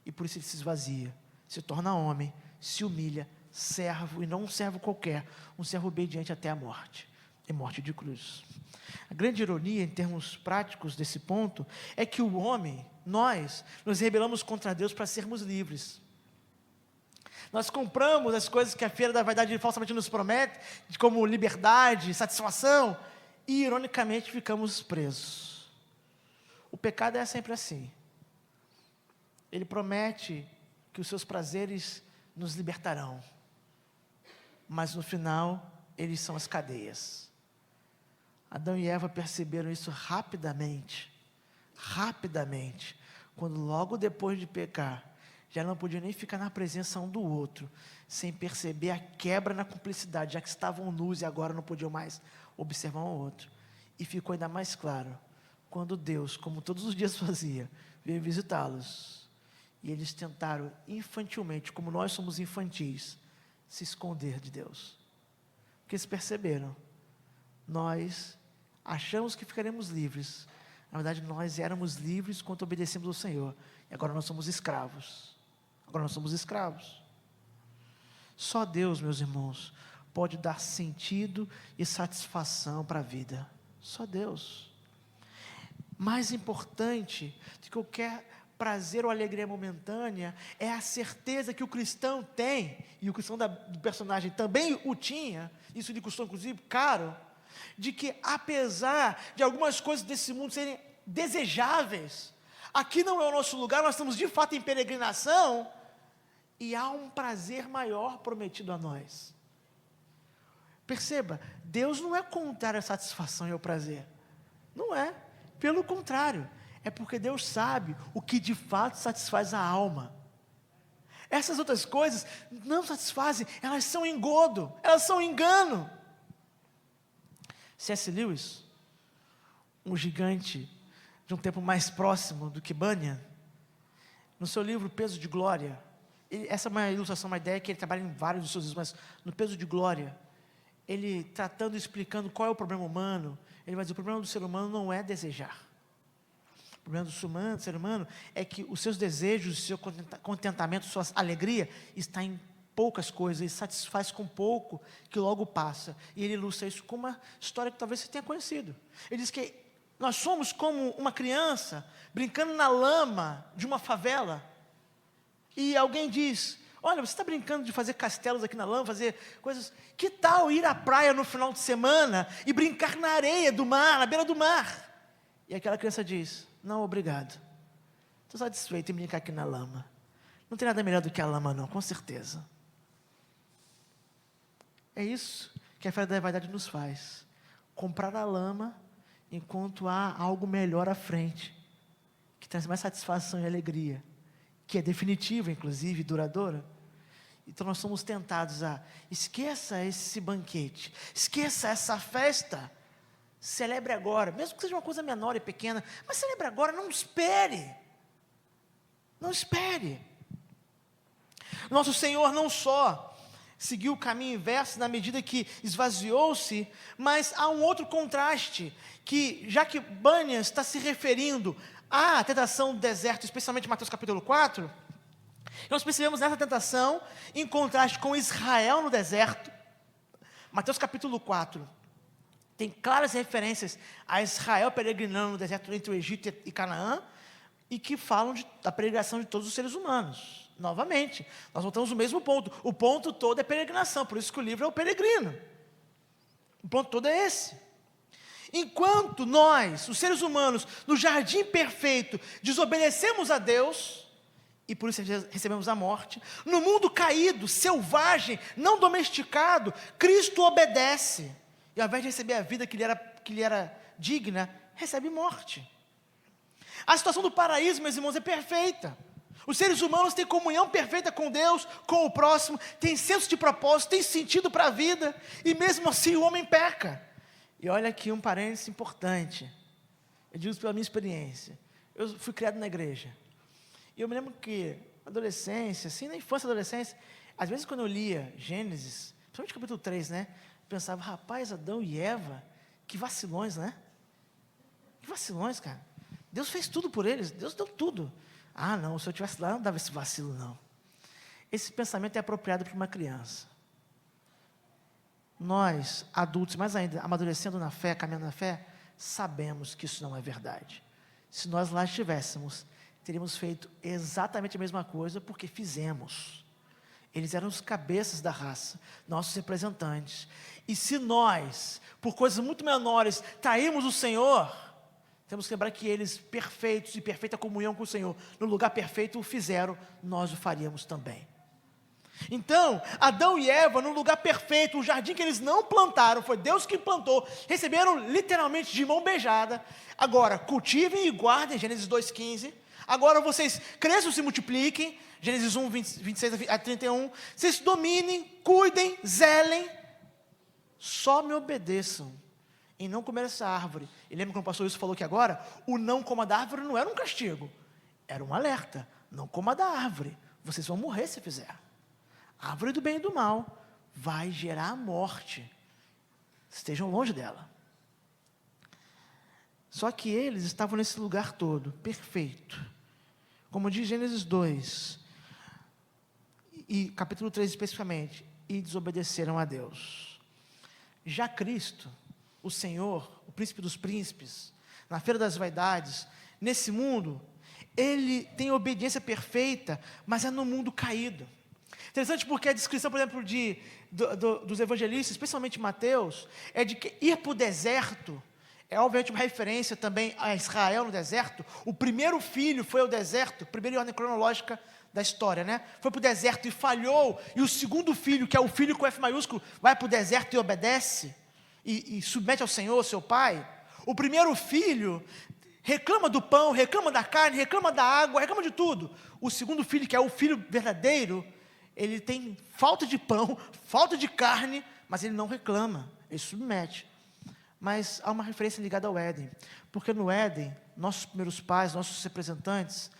e por isso ele se esvazia, se torna homem, se humilha, servo, e não um servo qualquer, um servo obediente até a morte, e morte de cruz. A grande ironia, em termos práticos desse ponto, é que o homem, nós, nos rebelamos contra Deus para sermos livres. Nós compramos as coisas que a feira da vaidade falsamente nos promete, como liberdade, satisfação, e ironicamente ficamos presos. O pecado é sempre assim. Ele promete que os seus prazeres nos libertarão, mas no final, eles são as cadeias. Adão e Eva perceberam isso rapidamente, quando logo depois de pecar, já não podiam nem ficar na presença um do outro, sem perceber a quebra na cumplicidade, já que estavam nus e agora não podiam mais observar um ao outro. E ficou ainda mais claro, quando Deus, como todos os dias fazia, veio visitá-los, e eles tentaram infantilmente, como nós somos infantis, se esconder de Deus. Porque eles perceberam, nós achamos que ficaremos livres, na verdade nós éramos livres quando obedecemos ao Senhor, e agora nós somos escravos. Só Deus, meus irmãos, pode dar sentido e satisfação para a vida. Só Deus. Mais importante do que qualquer prazer ou alegria momentânea é a certeza que o cristão tem, e o cristão do personagem também o tinha, isso lhe custou inclusive caro, de que apesar de algumas coisas desse mundo serem desejáveis, aqui não é o nosso lugar, nós estamos de fato em peregrinação, e há um prazer maior prometido a nós. Perceba, Deus não é contrário à satisfação e ao prazer, não é, pelo contrário, é porque Deus sabe o que de fato satisfaz a alma. Essas outras coisas não satisfazem, elas são engodo, elas são engano. C.S. Lewis, um gigante de um tempo mais próximo do que Bunyan, no seu livro Peso de Glória, essa é uma ilustração, uma ideia que ele trabalha em vários dos seus livros, mas no Peso de Glória, ele tratando e explicando qual é o problema humano, ele vai dizer, o problema do ser humano não é desejar. O problema do ser humano é que os seus desejos, o seu contentamento, sua alegria está em poucas coisas, ele satisfaz com pouco, que logo passa. E ele ilustra isso com uma história que talvez você tenha conhecido. Ele diz que nós somos como uma criança brincando na lama de uma favela, e alguém diz, olha, você está brincando de fazer castelos aqui na lama, fazer coisas, que tal ir à praia no final de semana e brincar na areia do mar, na beira do mar? E aquela criança diz, não, obrigado, estou satisfeito em brincar aqui na lama, não tem nada melhor do que a lama não, com certeza. É isso que a fé da vaidade nos faz, comprar a lama, enquanto há algo melhor à frente, que traz mais satisfação e alegria, que é definitiva, inclusive, duradoura. Então nós somos tentados a, esqueça esse banquete, esqueça essa festa, celebre agora, mesmo que seja uma coisa menor e pequena, mas celebre agora, não espere, Nosso Senhor não só seguiu o caminho inverso na medida que esvaziou-se, mas há um outro contraste, que já que Bunyan está se referindo à tentação do deserto, especialmente Mateus capítulo 4, nós percebemos nessa tentação, em contraste com Israel no deserto, Mateus capítulo 4, tem claras referências a Israel peregrinando no deserto entre o Egito e Canaã, e que falam da peregrinação de todos os seres humanos. Novamente, nós voltamos ao mesmo ponto, o ponto todo é peregrinação, por isso que o livro é o peregrino, o ponto todo é esse. Enquanto nós, os seres humanos, no jardim perfeito, desobedecemos a Deus, e por isso recebemos a morte, no mundo caído, selvagem, não domesticado, Cristo obedece, E ao invés de receber a vida que lhe era digna, recebe morte. A situação do paraíso, meus irmãos, é perfeita. Os seres humanos têm comunhão perfeita com Deus, com o próximo, têm senso de propósito, têm sentido para a vida, e mesmo assim o homem peca. E olha aqui um parênteses importante, eu digo isso pela minha experiência. Eu fui criado na igreja, e eu me lembro que na adolescência, assim, na infância e adolescência, às vezes quando eu lia Gênesis, principalmente capítulo 3, né, eu pensava, rapaz, Adão e Eva, que vacilões, né? Que vacilões, cara. Deus fez tudo por eles, Deus deu tudo. Ah, não, se eu estivesse lá, não dava esse vacilo, não. Esse pensamento é apropriado para uma criança. Nós, adultos, mais ainda, amadurecendo na fé, caminhando na fé, sabemos que isso não é verdade. Se nós lá estivéssemos, teríamos feito exatamente a mesma coisa, porque fizemos. Eles eram os cabeças da raça, nossos representantes. E se nós, por coisas muito menores, traímos o Senhor, temos que lembrar que eles, perfeitos e perfeita comunhão com o Senhor, no lugar perfeito o fizeram, nós o faríamos também. Então, Adão e Eva, no lugar perfeito, o jardim que eles não plantaram, foi Deus que plantou, receberam literalmente de mão beijada. Agora, cultivem e guardem, Gênesis 2,15. Agora vocês cresçam e se multipliquem, Gênesis 1, 26 a 31. Vocês dominem, cuidem, zelem, só me obedeçam em não comer essa árvore. E lembra quando o pastor Wilson falou que agora, o não coma da árvore não era um castigo, era um alerta. Não coma da árvore, vocês vão morrer se fizer. A árvore do bem e do mal vai gerar a morte. Estejam longe dela. Só que eles estavam nesse lugar todo, perfeito. Como diz Gênesis 2, e capítulo 3 especificamente, e desobedeceram a Deus. Já Cristo, o Senhor, o príncipe dos príncipes, na feira das vaidades, nesse mundo, ele tem obediência perfeita, mas é no mundo caído. Interessante porque a descrição, por exemplo, dos evangelistas, especialmente Mateus, é de que ir para o deserto, é obviamente uma referência também a Israel no deserto. O primeiro filho foi ao deserto, primeiro em ordem cronológica da história, né? Foi para o deserto e falhou, e o segundo filho, que é o filho com F maiúsculo, vai para o deserto e obedece, e submete ao Senhor, seu pai. O primeiro filho reclama do pão, reclama da carne, reclama da água, reclama de tudo. O segundo filho, que é o filho verdadeiro, ele tem falta de pão, falta de carne, mas ele não reclama, ele submete. Mas há uma referência ligada ao Éden, porque no Éden, nossos primeiros pais, nossos representantes,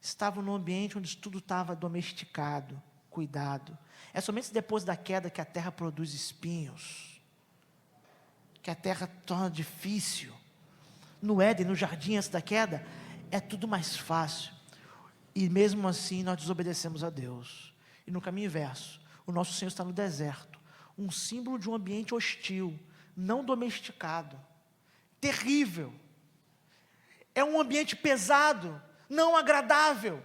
estavam num ambiente onde tudo estava domesticado, cuidado. É somente depois da queda que a terra produz espinhos, que a terra torna difícil. No Éden, no jardim antes da queda, é tudo mais fácil. E mesmo assim nós desobedecemos a Deus. E no caminho inverso, o nosso Senhor está no deserto, um símbolo de um ambiente hostil, não domesticado, terrível. É um ambiente pesado, não agradável.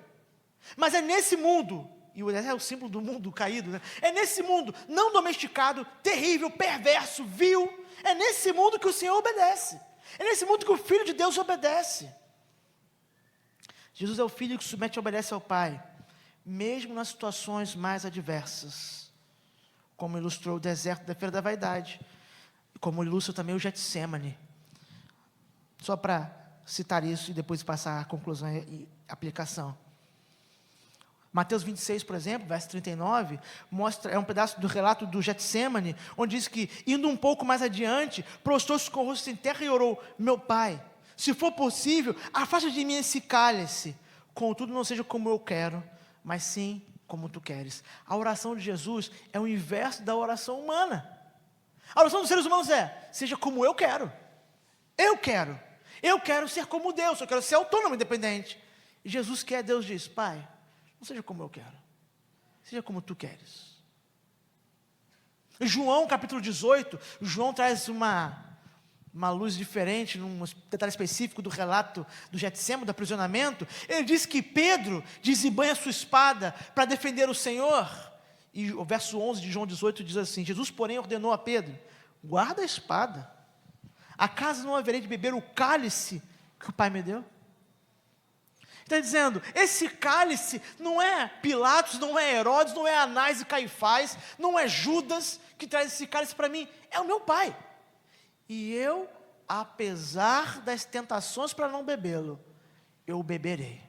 Mas é nesse mundo, e o deserto é o símbolo do mundo caído, né? É nesse mundo não domesticado, terrível, perverso, vil, é nesse mundo que o Senhor obedece. É nesse mundo que o Filho de Deus obedece. Jesus é o Filho que submete e obedece ao Pai, mesmo nas situações mais adversas, como ilustrou o deserto da feira da vaidade, como ilustra também o Getsêmani. Só para citar isso e depois passar a conclusão e aplicação. Mateus 26, por exemplo, verso 39, é um pedaço do relato do Getsêmani, onde diz que, indo um pouco mais adiante, prostrou-se com o rosto em terra e orou: meu Pai, se for possível, afasta de mim esse cálice, contudo não seja como eu quero, mas sim como tu queres. A oração de Jesus é o inverso da oração humana. A oração dos seres humanos é: seja como eu quero. Eu quero ser como Deus, eu quero ser autônomo, independente. E Jesus quer, Deus diz: Pai, não seja como eu quero, seja como tu queres. Em João capítulo 18, João traz uma luz diferente, num detalhe específico do relato do Getsêmani, do aprisionamento. Ele diz que Pedro desembanha a sua espada para defender o Senhor. E o verso 11 de João 18 diz assim: Jesus, porém, ordenou a Pedro: guarda a espada. Acaso não haverei de beber o cálice que o Pai me deu? Está dizendo, esse cálice não é Pilatos, não é Herodes, não é Anás e Caifás, não é Judas que traz esse cálice para mim, é o meu Pai. E eu, apesar das tentações para não bebê-lo, eu o beberei.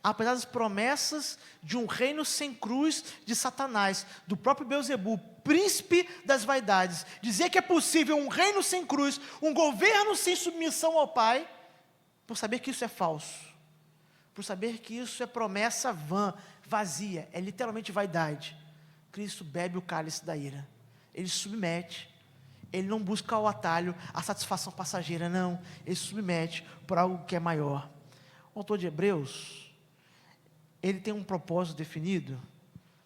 Apesar das promessas de um reino sem cruz de Satanás, do próprio Beelzebul, príncipe das vaidades, dizer que é possível um reino sem cruz, um governo sem submissão ao Pai, por saber que isso é falso, por saber que isso é promessa vã, vazia, é literalmente vaidade. Cristo bebe o cálice da ira, ele se submete, ele não busca o atalho, a satisfação passageira, não, ele se submete por algo que é maior. O autor de Hebreus, ele tem um propósito definido,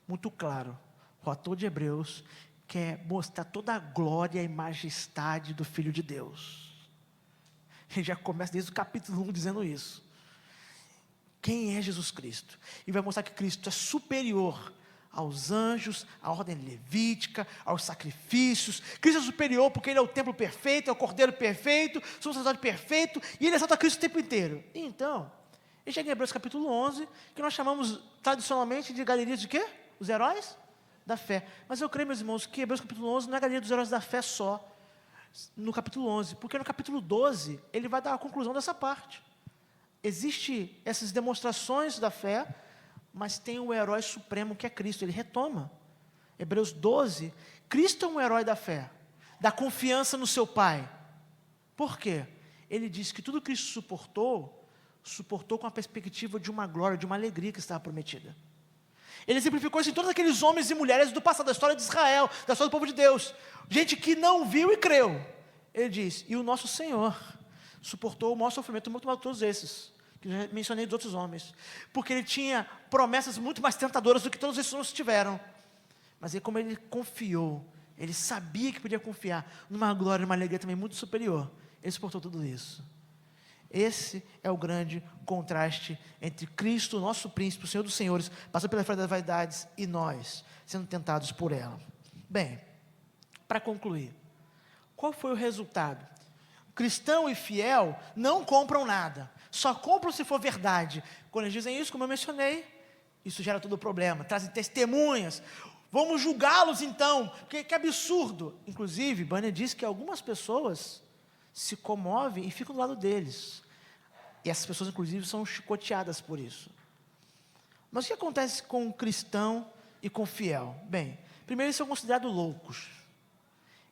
muito claro. O autor de Hebreus quer mostrar toda a glória e majestade do Filho de Deus. Ele já começa desde o capítulo 1 dizendo isso. Quem é Jesus Cristo? E vai mostrar que Cristo é superior aos anjos, à ordem levítica, aos sacrifícios. Cristo é superior porque Ele é o templo perfeito, é o cordeiro perfeito, o sacerdote perfeito, e Ele exalta Cristo o tempo inteiro. Então, ele chega em Hebreus capítulo 11, que nós chamamos tradicionalmente de galeria de quê? Os heróis da fé. Mas eu creio, meus irmãos, que Hebreus capítulo 11 não é a galeria dos heróis da fé só, no capítulo 11, porque no capítulo 12, ele vai dar a conclusão dessa parte. Existem essas demonstrações da fé, mas tem o herói supremo que é Cristo, ele retoma. Hebreus 12, Cristo é um herói da fé, da confiança no seu Pai. Por quê? Ele diz que tudo que Cristo suportou com a perspectiva de uma glória, de uma alegria que estava prometida. Ele exemplificou isso em todos aqueles homens e mulheres do passado, da história de Israel, da história do povo de Deus, gente que não viu e creu. Ele diz, e o nosso Senhor suportou o maior sofrimento, muito maior de todos esses, que eu já mencionei dos outros homens, porque ele tinha promessas muito mais tentadoras do que todos esses homens tiveram, mas ele, como ele confiou, ele sabia que podia confiar numa glória e numa alegria também muito superior, ele suportou tudo isso. Esse é o grande contraste entre Cristo, nosso príncipe, o Senhor dos senhores, passando pela fé das vaidades, e nós, sendo tentados por ela. Bem, para concluir, qual foi o resultado? Cristão e fiel não compram nada, só compram se for verdade. Quando eles dizem isso, como eu mencionei, isso gera todo o problema, trazem testemunhas, vamos julgá-los então, que absurdo. Inclusive, Bunyan diz que algumas pessoas se comovem e ficam do lado deles. E essas pessoas, inclusive, são chicoteadas por isso. Mas o que acontece com o cristão e com o fiel? Bem, primeiro eles são considerados loucos.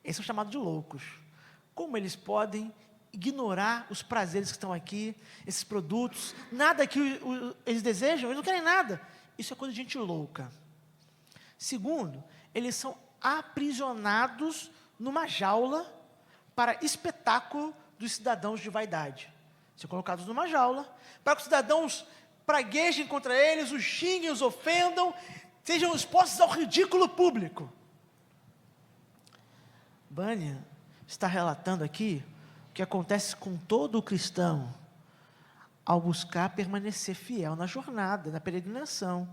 Eles são chamados de loucos. Como eles podem ignorar os prazeres que estão aqui, esses produtos, nada que eles desejam, eles não querem nada. Isso é coisa de gente louca. Segundo, eles são aprisionados numa jaula para espetáculo dos cidadãos de vaidade. São colocados numa jaula, para que os cidadãos praguejem contra eles, os xinguem, os ofendam, sejam expostos ao ridículo público. Bunyan está relatando aqui o que acontece com todo cristão ao buscar permanecer fiel na jornada, na peregrinação,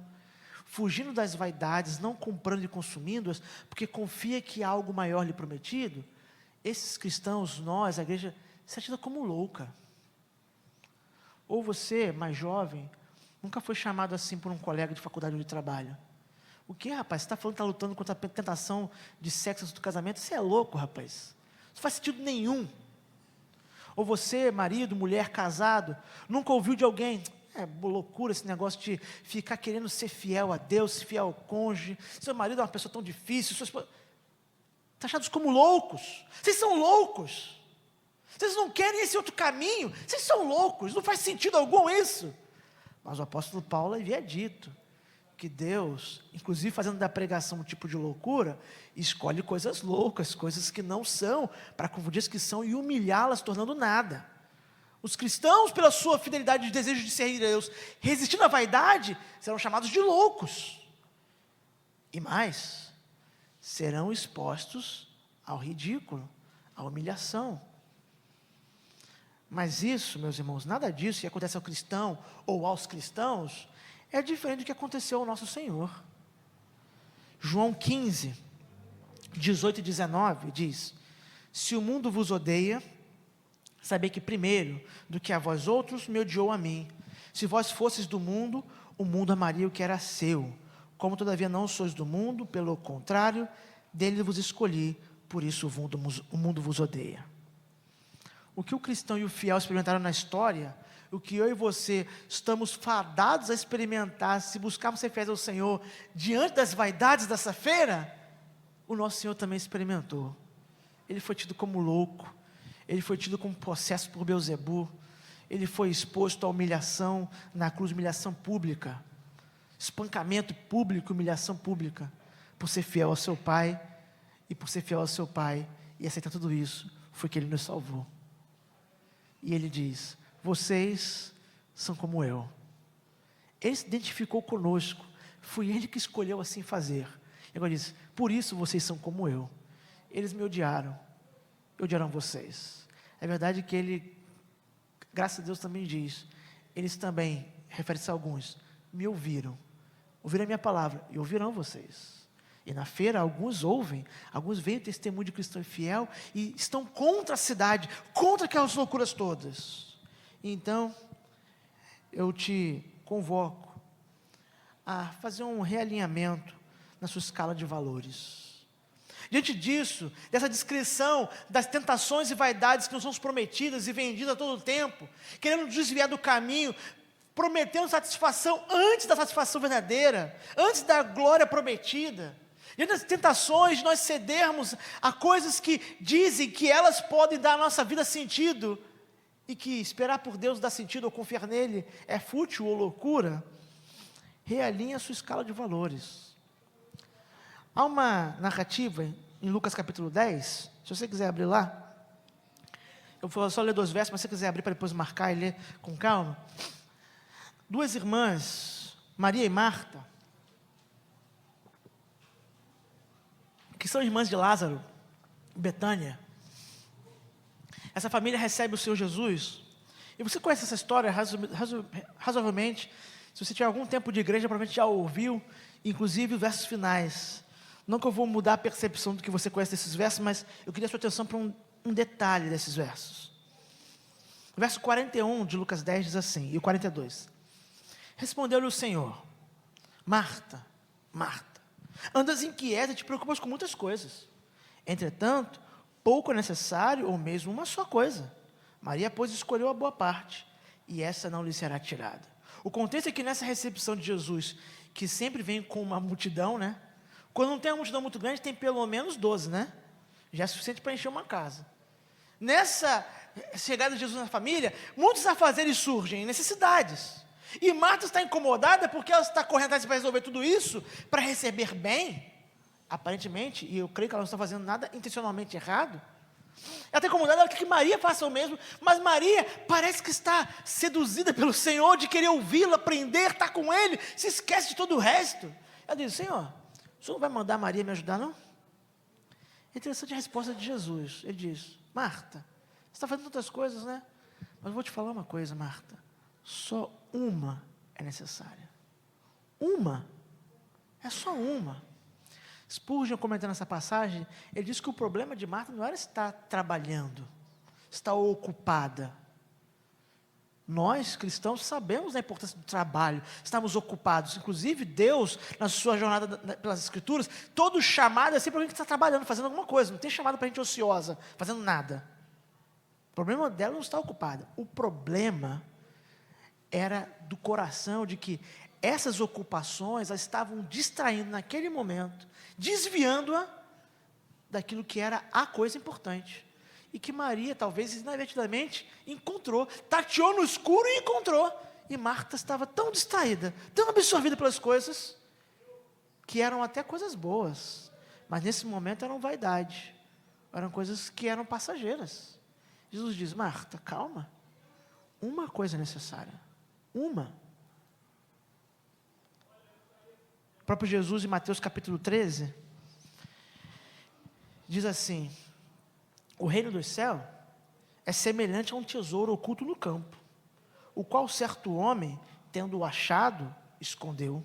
fugindo das vaidades, não comprando e consumindo-as, porque confia que há algo maior lhe prometido. Esses cristãos, nós, a igreja, se atira como louca. Ou você, mais jovem, nunca foi chamado assim por um colega de faculdade ou de trabalho. O que, rapaz? Você está falando que está lutando contra a tentação de sexo antes do casamento? Você é louco, rapaz. Isso não faz sentido nenhum. Ou você, marido, mulher, casado, nunca ouviu de alguém, é loucura esse negócio de ficar querendo ser fiel a Deus, fiel ao cônjuge, seu marido é uma pessoa tão difícil, estão achados como loucos. Vocês são loucos. Vocês não querem esse outro caminho. Vocês são loucos. Não faz sentido algum isso. Mas o apóstolo Paulo havia dito que Deus, inclusive fazendo da pregação um tipo de loucura, escolhe coisas loucas, coisas que não são, para confundir as que são e humilhá-las, tornando nada. Os cristãos, pela sua fidelidade e desejo de servir a Deus, resistindo à vaidade, serão chamados de loucos. E mais, serão expostos ao ridículo, à humilhação. Mas isso, meus irmãos, nada disso que acontece ao cristão ou aos cristãos é diferente do que aconteceu ao nosso Senhor. João 15, 18 e 19 diz: se o mundo vos odeia, sabei que primeiro do que a vós outros me odiou a mim. Se vós fosseis do mundo, o mundo amaria o que era seu. Como todavia não sois do mundo, pelo contrário, dele vos escolhi, por isso o mundo vos odeia. O que o cristão e o fiel experimentaram na história, o que eu e você estamos fadados a experimentar, se buscarmos ser fiéis ao Senhor, diante das vaidades dessa feira, o nosso Senhor também experimentou. Ele foi tido como louco, ele foi tido como possesso por Beelzebu, ele foi exposto à humilhação na cruz, humilhação pública, espancamento público, humilhação pública, por ser fiel ao seu Pai, e por ser fiel ao seu Pai, e aceitar tudo isso, foi que Ele nos salvou. E Ele diz, vocês são como eu. Ele se identificou conosco, foi Ele que escolheu assim fazer. E agora diz, por isso vocês são como eu. Eles me odiaram, odiaram vocês. É verdade que Ele, graças a Deus também diz, eles também, refere-se a alguns, me ouviram a minha palavra e ouvirão vocês. E na feira alguns ouvem, alguns veem o testemunho de cristão fiel e estão contra a cidade, contra aquelas loucuras todas. Então, eu te convoco a fazer um realinhamento na sua escala de valores. Diante disso, dessa descrição das tentações e vaidades que nos são prometidas e vendidas a todo tempo, querendo desviar do caminho, prometendo satisfação antes da satisfação verdadeira, antes da glória prometida, diante das tentações de nós cedermos a coisas que dizem que elas podem dar à nossa vida sentido, e que esperar por Deus dar sentido ou confiar nele é fútil ou loucura, realinhe a sua escala de valores. Há uma narrativa em Lucas capítulo 10, se você quiser abrir lá, eu vou só ler 2 versos, mas se você quiser abrir para depois marcar e ler com calma. 2 irmãs, Maria e Marta, que são irmãs de Lázaro, Betânia. Essa família recebe o Senhor Jesus, e você conhece essa história razoavelmente, se você tiver algum tempo de igreja, provavelmente já ouviu, inclusive os versos finais. Não que eu vou mudar a percepção do que você conhece desses versos, mas eu queria a sua atenção para um detalhe desses versos. O verso 41 de Lucas 10 diz assim, e o 42. Respondeu-lhe o Senhor, Marta, Marta, andas inquieta e te preocupas com muitas coisas. Entretanto, pouco é necessário, ou mesmo uma só coisa. Maria, pois, escolheu a boa parte, e essa não lhe será tirada. O contexto é que nessa recepção de Jesus, que sempre vem com uma multidão, né? Quando não tem uma multidão muito grande, tem pelo menos 12, né? Já é suficiente para encher uma casa. Nessa chegada de Jesus na família, muitos afazeres surgem, necessidades. E Marta está incomodada porque ela está correndo atrás para resolver tudo isso, para receber bem, aparentemente, e eu creio que ela não está fazendo nada intencionalmente errado. Ela está incomodada, ela quer que Maria faça o mesmo, mas Maria parece que está seduzida pelo Senhor, de querer ouvi-lo, aprender, estar com Ele, se esquece de todo o resto. Ela diz, Senhor, o Senhor não vai mandar Maria me ajudar, não? É interessante a resposta de Jesus. Ele diz, Marta, você está fazendo tantas coisas, né? Mas eu vou te falar uma coisa, Marta, só uma é necessária. Uma, é só uma. Spurgeon, comentando essa passagem, ele diz que o problema de Marta não era estar trabalhando, estar ocupada. Nós, cristãos, sabemos da importância do trabalho, estamos ocupados. Inclusive, Deus, na sua jornada pelas Escrituras, todo chamado é sempre alguém que está trabalhando, fazendo alguma coisa. Não tem chamado para a gente ociosa, fazendo nada. O problema dela não está ocupada. O problema era do coração, de que essas ocupações a estavam distraindo naquele momento, desviando-a daquilo que era a coisa importante. E que Maria, talvez inadvertidamente, encontrou, tateou no escuro e encontrou. E Marta estava tão distraída, tão absorvida pelas coisas, que eram até coisas boas, mas nesse momento eram vaidade, eram coisas que eram passageiras. Jesus diz, Marta, calma, uma coisa é necessária, uma. O próprio Jesus, em Mateus capítulo 13, diz assim, o reino dos céus é semelhante a um tesouro oculto no campo, o qual certo homem, tendo-o achado, escondeu,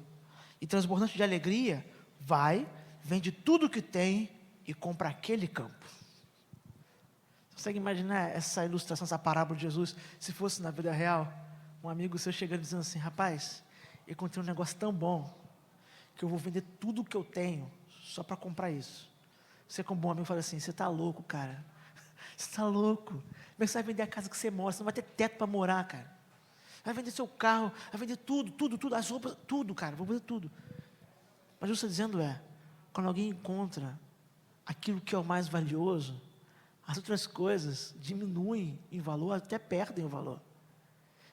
e transbordante de alegria, vai, vende tudo o que tem e compra aquele campo. Você consegue imaginar essa ilustração, essa parábola de Jesus, se fosse na vida real? Um amigo seu chegando dizendo assim, rapaz, eu encontrei um negócio tão bom, que eu vou vender tudo o que eu tenho, só para comprar isso. Você como bom amigo fala assim, você está louco, cara. Você está louco. Como é que você vai vender a casa que você mora? Você não vai ter teto para morar, cara. Vai vender seu carro, vai vender tudo, as roupas, tudo, cara, vou vender tudo. Mas o que eu estou dizendo é, quando alguém encontra aquilo que é o mais valioso, as outras coisas diminuem em valor, até perdem o valor.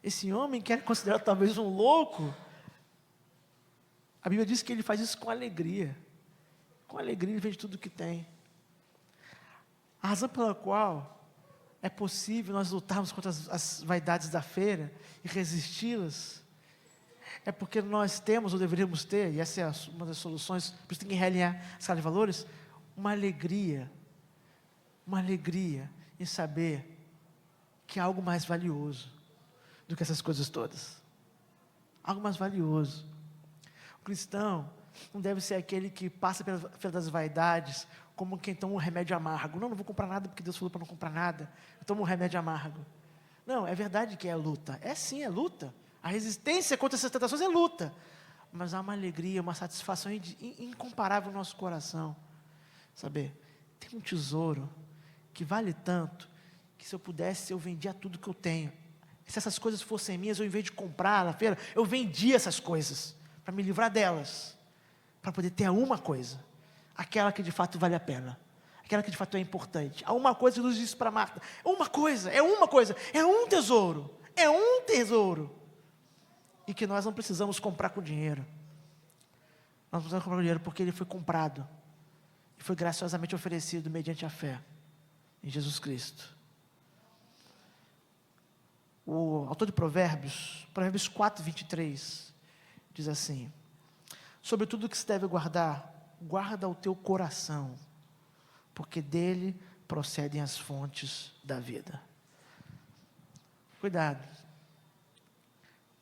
Esse homem que era considerado talvez um louco, a Bíblia diz que ele faz isso com alegria. Com alegria ele vende tudo que tem. A razão pela qual é possível nós lutarmos contra as vaidades da feira e resisti-las, é porque nós temos, ou deveríamos ter, e essa é uma das soluções, por isso tem que realinhar a escala de valores, uma alegria em saber que há algo mais valioso do que essas coisas todas. Algo mais valioso. O cristão não deve ser aquele que passa pela feira das vaidades como quem toma um remédio amargo. Não vou comprar nada porque Deus falou para não comprar nada. Eu tomo um remédio amargo. Não, é verdade que é luta. É sim, é luta. A resistência contra essas tentações é luta. Mas há uma alegria, uma satisfação incomparável no nosso coração. Saber, tem um tesouro que vale tanto, que se eu pudesse, eu vendia tudo que eu tenho. Se essas coisas fossem minhas, eu, em vez de comprar na feira, eu vendia essas coisas, para me livrar delas, para poder ter uma coisa, aquela que de fato vale a pena, aquela que de fato é importante. Há uma coisa que Jesus disse para Marta, é um tesouro, e que nós não precisamos comprar com dinheiro. Nós não precisamos comprar com dinheiro, porque ele foi comprado, e foi graciosamente oferecido mediante a fé em Jesus Cristo. O autor de Provérbios 4, 23, diz assim: sobre tudo que se deve guardar, guarda o teu coração, porque dele procedem as fontes da vida. Cuidado,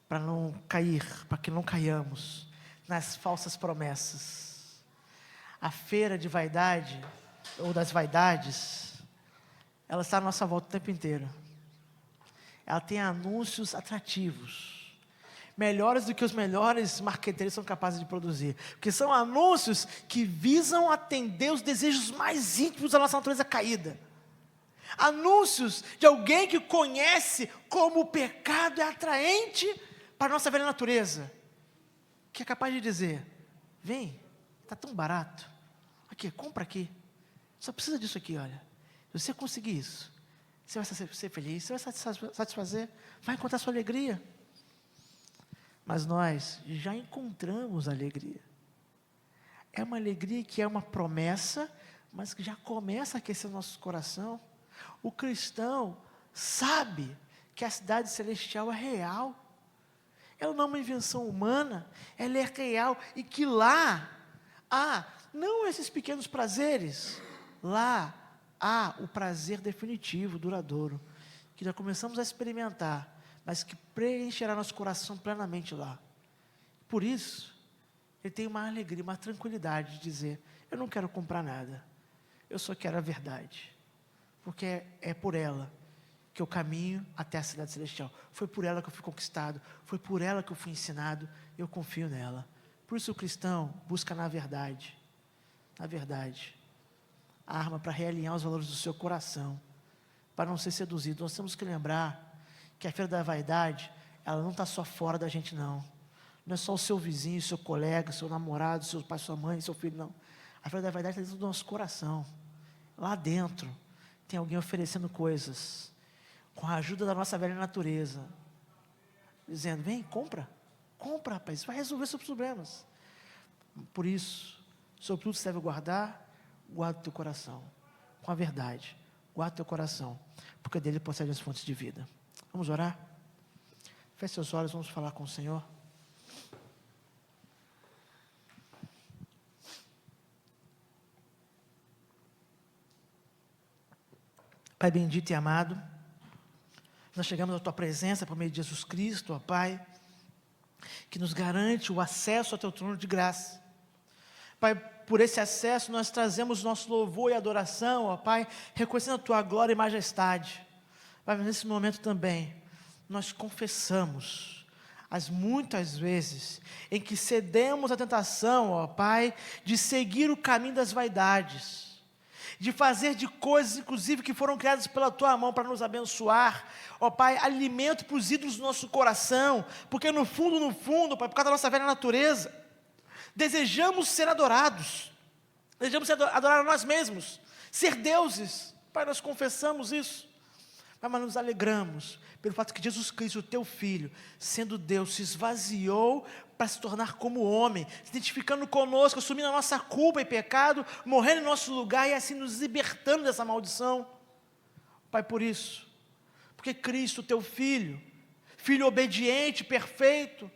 para que não caiamos nas falsas promessas. A feira de vaidade, ou das vaidades, ela está à nossa volta o tempo inteiro. Ela tem anúncios atrativos, melhores do que os melhores marqueteiros são capazes de produzir, porque são anúncios que visam atender os desejos mais íntimos da nossa natureza caída. Anúncios de alguém que conhece como o pecado é atraente para a nossa velha natureza, que é capaz de dizer: vem, está tão barato, aqui, compra aqui, só precisa disso aqui, olha, se você conseguir isso, você vai ser feliz, você vai satisfazer, vai encontrar sua alegria. Mas nós já encontramos alegria. É uma alegria que é uma promessa, mas que já começa a aquecer o nosso coração. O cristão sabe que a cidade celestial é real. Ela não é uma invenção humana, ela é real. E que lá há, não esses pequenos prazeres, lá há o prazer definitivo, duradouro, que já começamos a experimentar, mas que preencherá nosso coração plenamente lá. Por isso, ele tem uma alegria, uma tranquilidade de dizer: eu não quero comprar nada, eu só quero a verdade, porque é por ela que eu caminho até a cidade celestial, foi por ela que eu fui conquistado, foi por ela que eu fui ensinado, eu confio nela. Por isso o cristão busca na verdade, a arma para realinhar os valores do seu coração, para não ser seduzido. Nós temos que lembrar que a feira da vaidade, ela não está só fora da gente, não é só o seu vizinho, seu colega, seu namorado, seu pai, sua mãe, seu filho, não. A feira da vaidade está dentro do nosso coração. Lá dentro tem alguém oferecendo coisas, com a ajuda da nossa velha natureza, dizendo: vem, compra, rapaz, isso vai resolver seus problemas. Por isso, sobre tudo você deve guarda o teu coração, com a verdade, guarda o teu coração, porque dele procedem as fontes de vida. Vamos orar? Feche seus olhos, vamos falar com o Senhor. Pai bendito e amado, nós chegamos à Tua presença por meio de Jesus Cristo, ó Pai, que nos garante o acesso ao Teu trono de graça. Pai, por esse acesso nós trazemos nosso louvor e adoração, ó Pai, reconhecendo a Tua glória e majestade. Pai, nesse momento também, nós confessamos as muitas vezes em que cedemos à tentação, ó Pai, de seguir o caminho das vaidades, de fazer de coisas, inclusive, que foram criadas pela Tua mão para nos abençoar. Ó Pai, alimento para os ídolos do nosso coração, porque no fundo, Pai, por causa da nossa velha natureza, desejamos ser adorados, adorar a nós mesmos, ser deuses. Pai, nós confessamos isso, mas nos alegramos pelo fato que Jesus Cristo, o Teu Filho, sendo Deus, se esvaziou para se tornar como homem, se identificando conosco, assumindo a nossa culpa e pecado, morrendo em nosso lugar e assim nos libertando dessa maldição. Pai, por isso, porque Cristo, Teu Filho, Filho obediente, perfeito,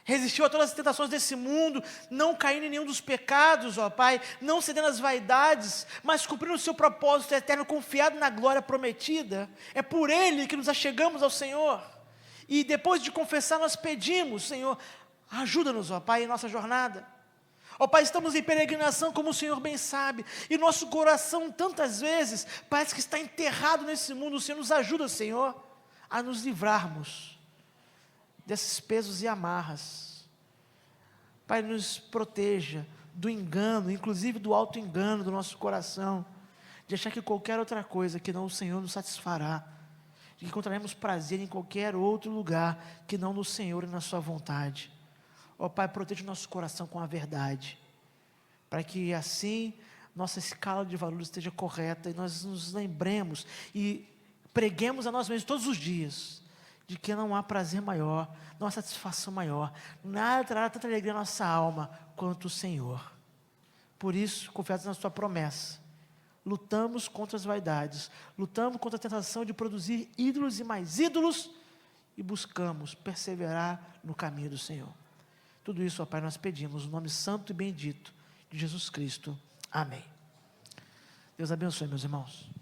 resistiu a todas as tentações desse mundo, não caindo em nenhum dos pecados, ó Pai, não cedendo às vaidades, mas cumprindo o seu propósito eterno, confiado na glória prometida. É por Ele que nos achegamos ao Senhor. E depois de confessar, nós pedimos: Senhor, ajuda-nos, ó Pai, em nossa jornada. Ó Pai, estamos em peregrinação, como o Senhor bem sabe, e nosso coração tantas vezes parece que está enterrado nesse mundo. O Senhor nos ajuda, Senhor, a nos livrarmos desses pesos e amarras. Pai, nos proteja do engano, inclusive do auto-engano do nosso coração, de achar que qualquer outra coisa que não o Senhor nos satisfará, de que encontraremos prazer em qualquer outro lugar que não no Senhor e na sua vontade. Ó Pai, proteja o nosso coração com a verdade, para que assim nossa escala de valores esteja correta e nós nos lembremos e preguemos a nós mesmos todos os dias de que não há prazer maior, não há satisfação maior, nada trará tanta alegria à nossa alma quanto o Senhor. Por isso, confiados na sua promessa, lutamos contra as vaidades, lutamos contra a tentação de produzir ídolos e mais ídolos, e buscamos perseverar no caminho do Senhor. Tudo isso, ó Pai, nós pedimos no nome santo e bendito de Jesus Cristo. Amém. Deus abençoe, meus irmãos.